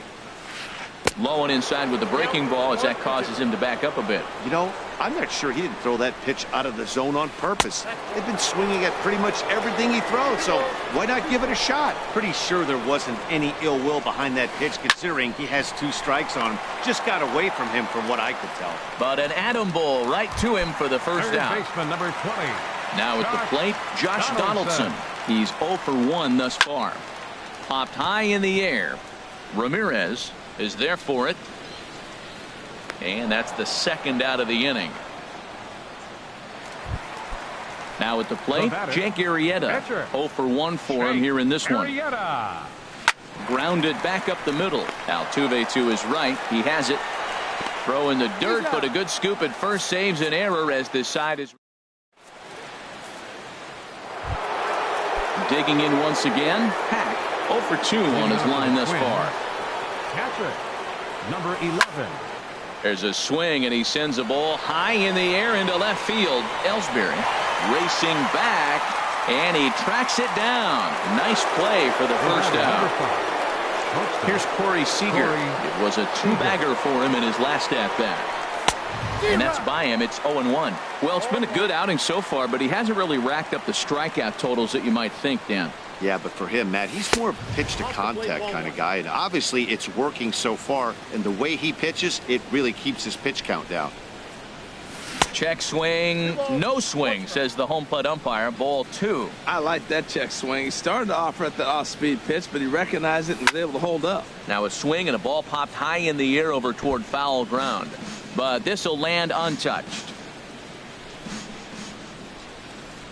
Low and inside with the breaking ball as that causes him to back up a bit. You know, I'm not sure he didn't throw that pitch out of the zone on purpose. They've been swinging at pretty much everything he throws, so why not give it a shot? Pretty sure there wasn't any ill will behind that pitch, considering he has 2 strikes on him. Just got away from him from what I could tell. But an Atom Bowl right to him for the first out. Baseman number 20. Now at the plate, Josh Donaldson. He's 0 for 1 thus far. Popped high in the air. Ramirez is there for it. And that's the second out of the inning. Now at the plate, Jake Arrieta. 0 for 1 for him here in this one. Grounded back up the middle. Altuve to his right. He has it. Throw in the dirt, but a good scoop at first saves an error as this side is. Digging in once again. Hack 0 for 2 on his line thus far. Catcher, number 11. There's a swing, and he sends a ball high in the air into left field. Ellsbury racing back, and he tracks it down. Nice play for the first out. Here's Corey Seager. It was a 2-bagger for him in his last at-bat. And that's by him. It's 0-1. Well, it's been a good outing so far, but he hasn't really racked up the strikeout totals that you might think, Dan. Yeah, but for him, Matt, he's more pitch to contact kind of guy, and obviously it's working so far, and the way he pitches, it really keeps his pitch count down. Check swing, no swing, says the home plate umpire. Ball 2. I like that check swing. He started off at the off-speed pitch, but he recognized it and was able to hold up. Now a swing and a ball popped high in the air over toward foul ground, but this will land untouched.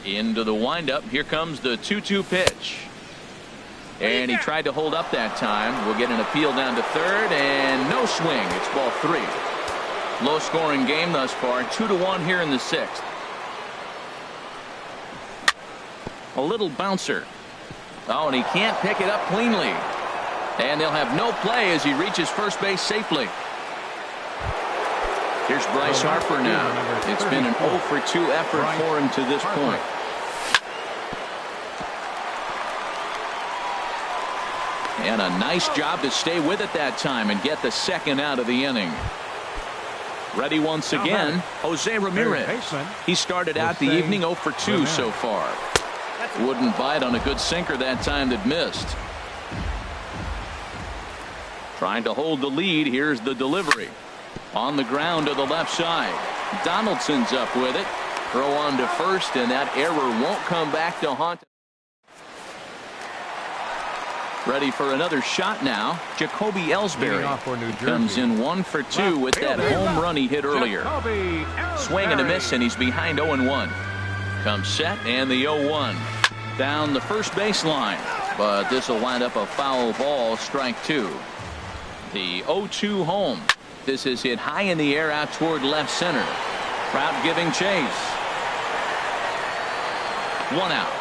Into the windup. Here comes the 2-2 pitch. And he tried to hold up that time. We'll get an appeal down to third, and no swing. It's ball 3. Low scoring game thus far. 2-1 here in the 6th. A little bouncer. Oh, and he can't pick it up cleanly. And they'll have no play as he reaches first base safely. Here's Bryce Harper now. It's been an 0 for 2 effort for him to this point. And a nice job to stay with it that time and get the second out of the inning. Ready once again, Jose Ramirez. He started out the evening 0 for 2 so far. Wouldn't bite on a good sinker that time that missed. Trying to hold the lead. Here's the delivery. On the ground to the left side. Donaldson's up with it. Throw on to first, and that error won't come back to haunt. Ready for another shot now. Jacoby Ellsbury comes in 1 for 2 with that home run he hit earlier. Swing and a miss, and he's behind 0-1. Comes set, and the 0-1 down the first baseline, but this will wind up a foul ball. Strike 2. The 0-2 home. This is hit high in the air out toward left center. Crowd giving chase. 1 out.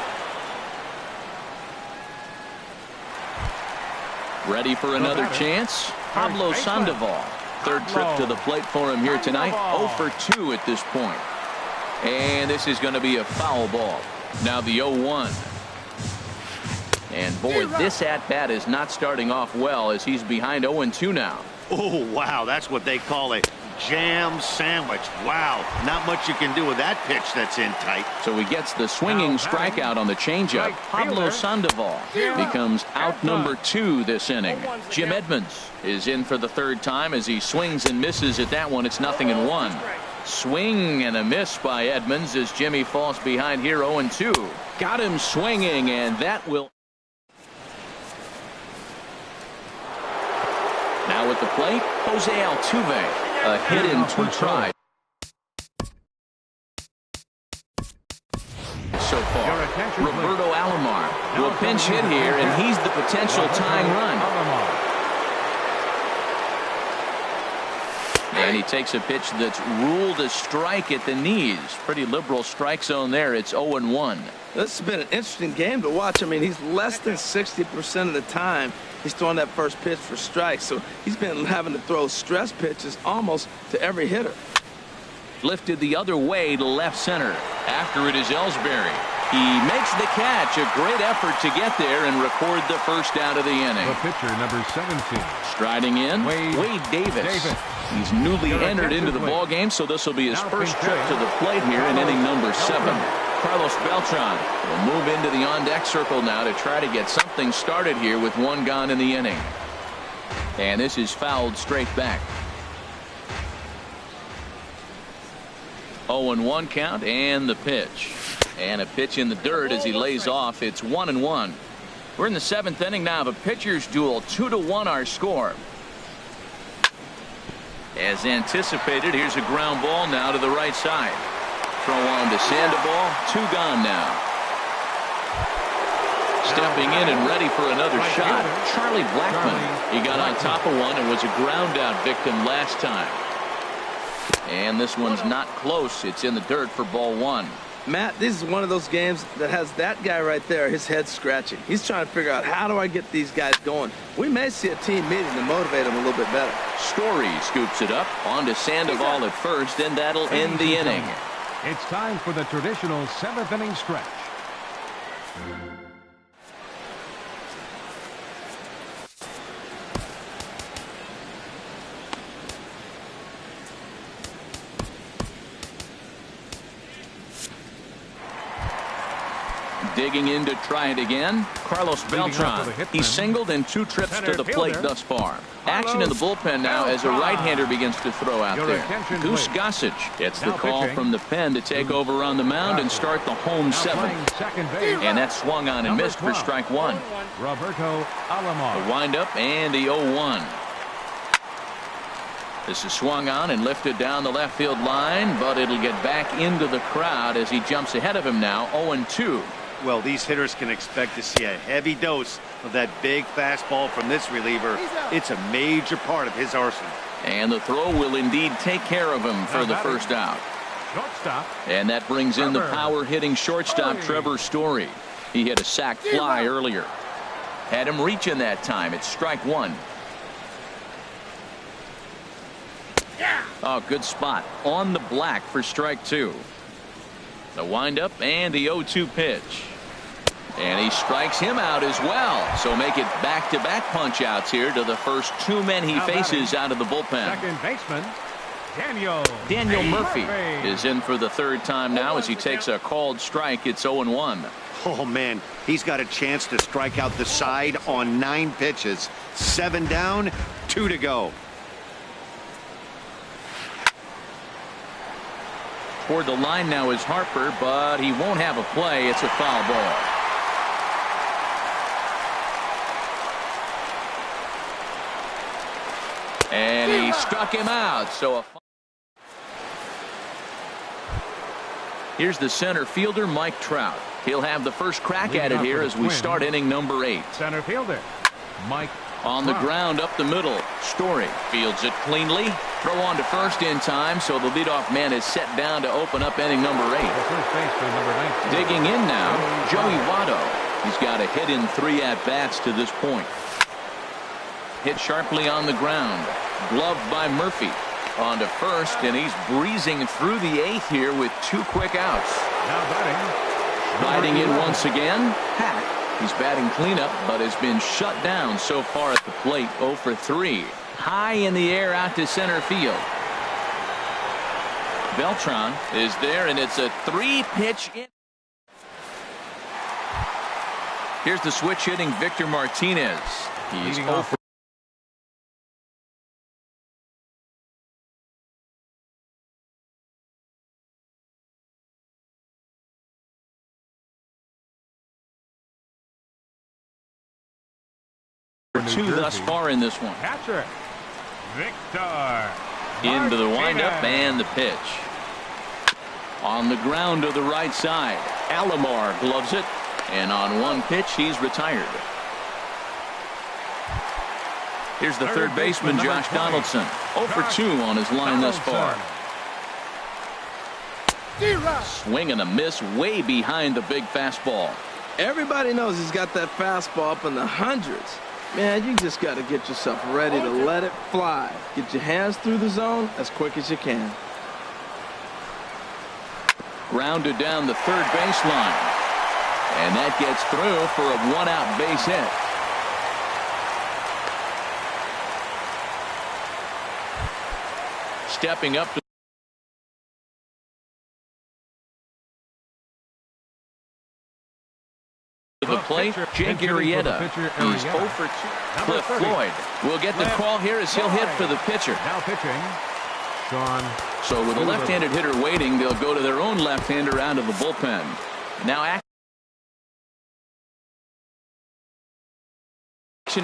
Ready for another chance. Pablo Sandoval. Third trip to the plate for him here tonight. 0 for 2 at this point. And this is going to be a foul ball. Now the 0-1. And boy, this at-bat is not starting off well as he's behind 0-2 now. Oh, wow, that's what they call a jam sandwich. Wow, not much you can do with that pitch that's in tight. So he gets the swinging strikeout on the changeup. Pablo Sandoval becomes out number 2 this inning. Jim Edmonds is in for the third time as he swings and misses at that one. It's 0-1. Swing and a miss by Edmonds as Jimmy falls behind here 0-2. Got him swinging, and that will. Now at the plate, Jose Altuve. A hit in 2 tries so far. Roberto Alomar will pinch hit here, and he's the potential tying run. And he takes a pitch that's ruled a strike at the knees. Pretty liberal strike zone there. It's 0-1. This has been an interesting game to watch. I mean, he's less than 60% of the time he's throwing that first pitch for strikes. So he's been having to throw stress pitches almost to every hitter. Lifted the other way to left center. After it is Ellsbury. He makes the catch. A great effort to get there and record the first out of the inning. The pitcher, number 17. Striding in, Wade Davis. He's newly entered into the ball game, so this will be his first trip to the plate here in inning number 7. Carlos Beltran will move into the on-deck circle now to try to get something started here with 1 gone in the inning. And this is fouled straight back. 0-1 count and the pitch. And a pitch in the dirt as he lays off. It's 1-1. We're in the 7th inning now of a pitcher's duel. 2-1 our score. As anticipated, here's a ground ball now to the right side. Throw on to Sandoval. 2 gone now. Stepping in and ready for another shot, Charlie Blackmon. He got on top of one and was a ground out victim last time. And this one's not close. It's in the dirt for ball 1. Matt, this is one of those games that has that guy right there, his head scratching. He's trying to figure out, how do I get these guys going? We may see a team meeting to motivate them a little bit better. Story scoops it up onto Sandoval at first, and that'll end the inning. It's time for the traditional 7th inning stretch. Digging in to try it again, Carlos Beltran. He's singled in 2 trips to the plate thus far. Action in the bullpen now as a right-hander begins to throw out there. Goose Gossage gets the call from the pen to take over on the mound and start the home 7th. And that's swung on and missed for strike 1. Roberto Alomar. The windup and the 0-1. This is swung on and lifted down the left field line, but it'll get back into the crowd as he jumps ahead of him now. 0-2. Well, these hitters can expect to see a heavy dose of that big fastball from this reliever. It's a major part of his arsenal. And the throw will indeed take care of him for the first out. Shortstop. And that brings in the power-hitting shortstop, Trevor Story. He hit a sac fly earlier. Had him reaching that time. It's strike 1. Oh, good spot on the black for strike 2. The windup and the 0-2 pitch. And he strikes him out as well. So make it back-to-back punch-outs here to the first 2 men he faces out of the bullpen. Second baseman, Daniel Murphy is in for the 3rd time now as he takes a called strike. It's 0-1. Oh, man, he's got a chance to strike out the side on 9 pitches. 7 down, 2 to go. Toward the line now is Harper, but he won't have a play. It's a foul ball. And he struck him out. So here's the center fielder, Mike Trout. He'll have the first crack at it here as we start inning number 8. Center fielder, Mike on the ground up the middle. Story fields it cleanly. Throw on to first in time, so the leadoff man is set down to open up inning number 8. Digging in now, Joey Votto. He's got a hit in 3 at-bats to this point. Hit sharply on the ground. Gloved by Murphy. On to first, and he's breezing through the 8th here with 2 quick outs. Now batting. Riding in once again, Hack. He's batting cleanup, but has been shut down so far at the plate. 0 for 3. High in the air out to center field. Beltran is there, and it's a 3-pitch in. Here's the switch hitting Victor Martinez. He's 0 for 2 thus far in this one. Catcher, Victor. Into the windup and the pitch. On the ground to the right side. Alomar gloves it. And on one pitch, he's retired. Here's the third baseman, Josh Donaldson. 0 for 2 on his line thus far. Swing and a miss way behind the big fastball. Everybody knows he's got that fastball up in the hundreds. Man, you just got to get yourself ready to let it fly. Get your hands through the zone as quick as you can. Grounded down the third baseline. And that gets through for a 1-out base hit. Stepping up to the plate, Jake Arrieta. He's 0 for 2. Cliff Floyd will get the call here as he'll hit for the pitcher. Now pitching, Sean. So with a left-handed hitter waiting, they'll go to their own left-hander out of the bullpen. Now action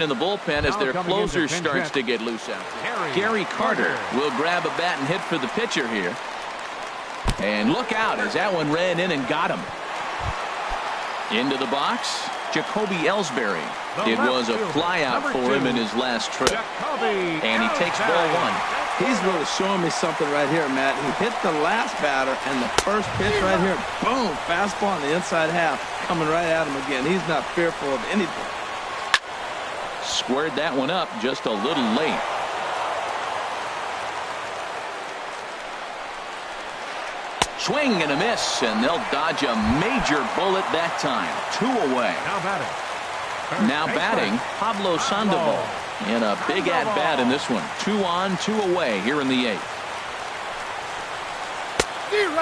in the bullpen as their closer starts to get loose out there. Gary Carter will grab a bat and hit for the pitcher here. And look out as that one ran in and got him. Into the box, Jacoby Ellsbury. It was a flyout for him in his last trip. And he takes ball 1. He's really showing me something right here, Matt. He hit the last batter, and the first pitch right here, boom, fastball on the inside half, coming right at him again. He's not fearful of anything. Squared that one up just a little late. Swing and a miss, and they'll dodge a major bullet that time. 2 away. Now batting, Pablo Sandoval. In a big at-bat in this one. 2 on, 2 away here in the 8th.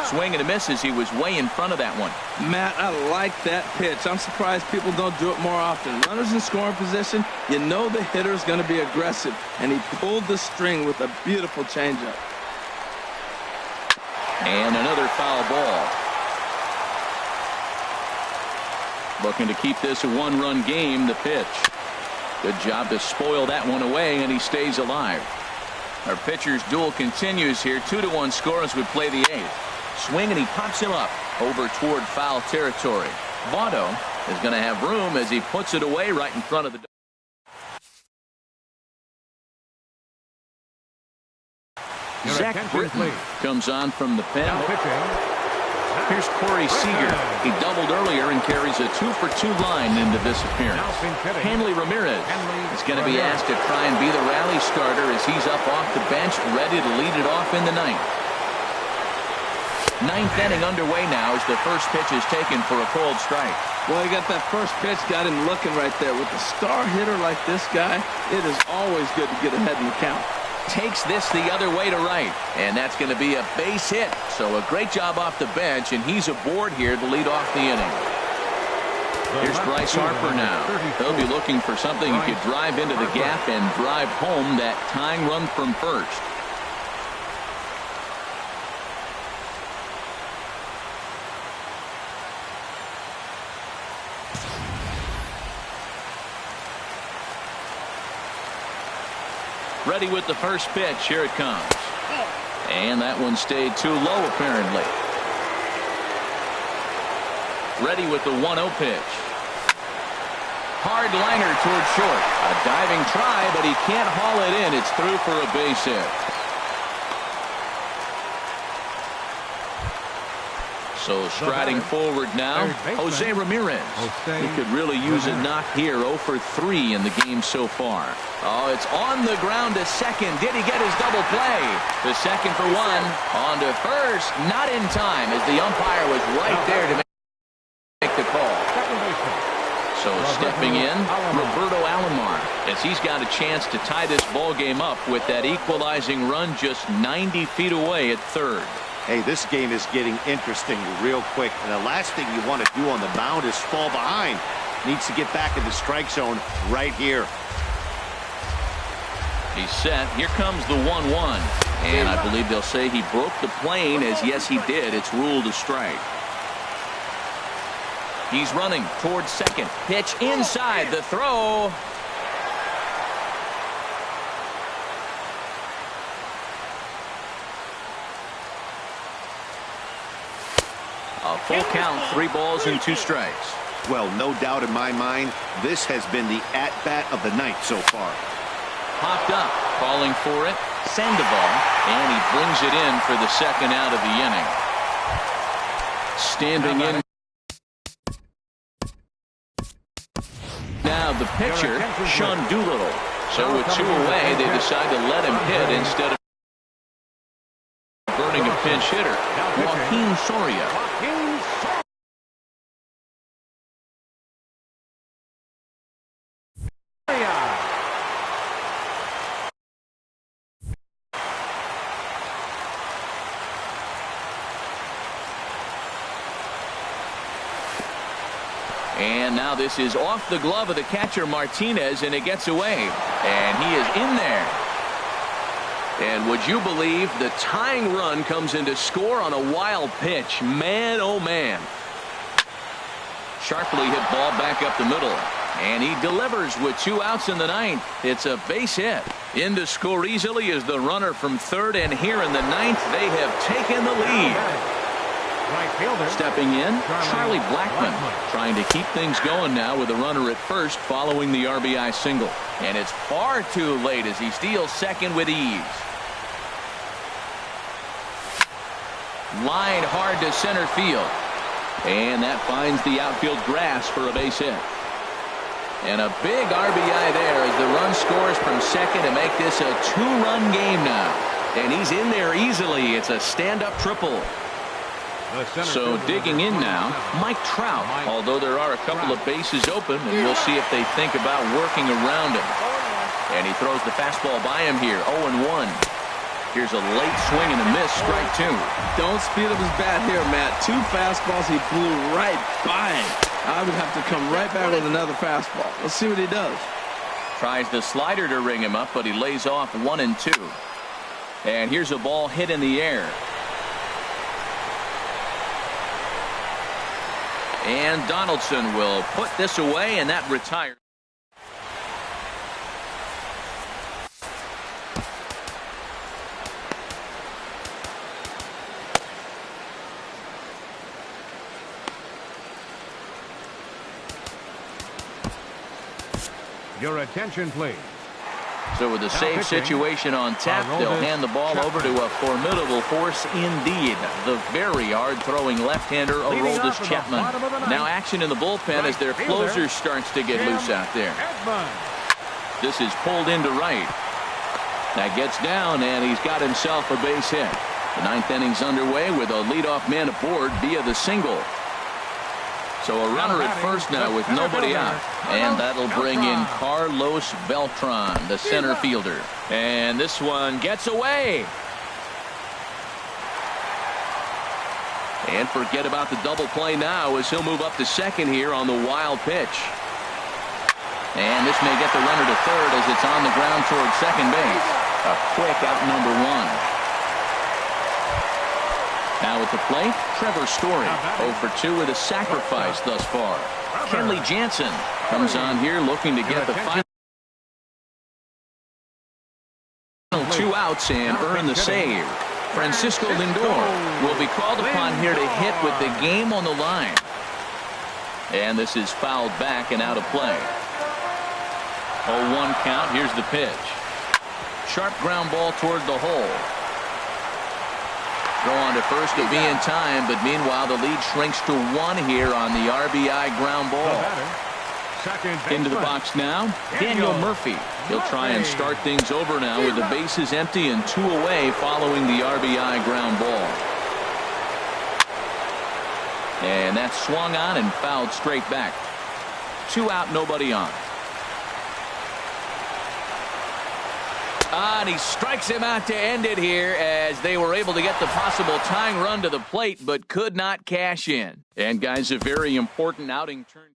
Swing and a miss as he was way in front of that one. Matt, I like that pitch. I'm surprised people don't do it more often. Runners in scoring position, you know the hitter's going to be aggressive, and he pulled the string with a beautiful changeup. And another foul ball. Looking to keep this a 1-run game. The pitch. Good job to spoil that one away, and he stays alive. Our pitcher's duel continues here. 2-1 score as we play the 8th. Swing, and he pops him up over toward foul territory. Votto is going to have room as he puts it away right in front of the. Zach Britton comes on from the pen. Here's Corey Seager. He doubled earlier and carries a 2 for 2 line into this appearance. Hanley Ramirez is going to be asked to try and be the rally starter as he's up off the bench, ready to lead it off in the 9th. 9th inning underway now as the first pitch is taken for a cold strike. Well, he got that first pitch, got him looking right there. With a star hitter like this guy, it is always good to get ahead in the count. Takes this the other way to right, and that's going to be a base hit. So a great job off the bench, and he's aboard here to lead off the inning. Here's Bryce Harper now. He'll be looking for something he could drive into the gap and drive home that tying run from first. Ready with the first pitch. Here it comes. And that one stayed too low, apparently. Ready with the 1-0 pitch. Hard liner toward short. A diving try, but he can't haul it in. It's through for a base hit. So striding forward now, Jose Ramirez. He could really use a knock here. 0 for 3 in the game so far. Oh, it's on the ground to second. Did he get his double play? The second for 1. On to first. Not in time as the umpire was right there to make the call. So stepping in, Roberto Alomar, as he's got a chance to tie this ball game up with that equalizing run just 90 feet away at third. Hey, this game is getting interesting real quick. And the last thing you want to do on the mound is fall behind. Needs to get back in the strike zone right here. He's set. Here comes the 1-1. And I believe they'll say he broke the plane, as yes, he did. It's ruled a strike. He's running towards second. Pitch inside. The throw. A full count, 3 balls and 2 strikes. Well, no doubt in my mind, this has been the at-bat of the night so far. Popped up, calling for it. Sandoval, and he brings it in for the second out of the inning. Standing in now the pitcher, Sean Doolittle. So with 2 away, they decide to let him hit instead of burning a pinch hitter. Joaquin Soria. And now this is off the glove of the catcher Martinez, and it gets away. And he is in there. And would you believe the tying run comes in to score on a wild pitch? Man, oh man. Sharply hit ball back up the middle. And he delivers with 2 outs in the 9th. It's a base hit. In to score easily is the runner from third. And here in the 9th, they have taken the lead. Right fielder. Stepping in, Charlie Blackmon, trying to keep things going now with a runner at first following the RBI single. And it's far too late as he steals second with ease. Line hard to center field. And that finds the outfield grass for a base hit. And a big RBI there as the run scores from second to make this a 2-run game now. And he's in there easily. It's a stand-up triple. So digging in now, Mike Trout, although there are a couple of bases open, and we'll see if they think about working around him. And he throws the fastball by him here, 0-1. Here's a late swing and a miss, strike 2. Don't speed up his bat here, Matt. 2 fastballs, he blew right by him. I would have to come right back with another fastball. Let's see what he does. Tries the slider to ring him up, but he lays off 1-2. And here's a ball hit in the air. And Donaldson will put this away, and that retires. Your attention, please. So with a safe situation on tap, they'll hand the ball over to a formidable force indeed. The very hard-throwing left-hander, Aroldis Chapman. Now action in the bullpen as their closer starts to get loose out there. This is pulled into right. That gets down, and he's got himself a base hit. The 9th inning's underway with a leadoff man aboard via the single. So a runner at first now with nobody out. And that'll bring in Carlos Beltran, the center fielder. And this one gets away. And forget about the double play now as he'll move up to second here on the wild pitch. And this may get the runner to third as it's on the ground toward second base. A quick out number 1. Now at the plate, Trevor Story, 0 for 2 with a sacrifice thus far. Kenley Jansen comes on here looking to get the final 2 outs and earn the save. Francisco Lindor will be called upon here to hit with the game on the line. And this is fouled back and out of play. 0-1 count. Here's the pitch. Sharp ground ball toward the hole. Throw on to first to be in time, but meanwhile the lead shrinks to 1 here on the RBI ground ball. Into the box now, Daniel Murphy. He'll try and start things over now with the bases empty and 2 away following the RBI ground ball. And that's swung on and fouled straight back. 2 out, nobody on. And he strikes him out to end it here as they were able to get the possible tying run to the plate but could not cash in. And guys, a very important outing turn.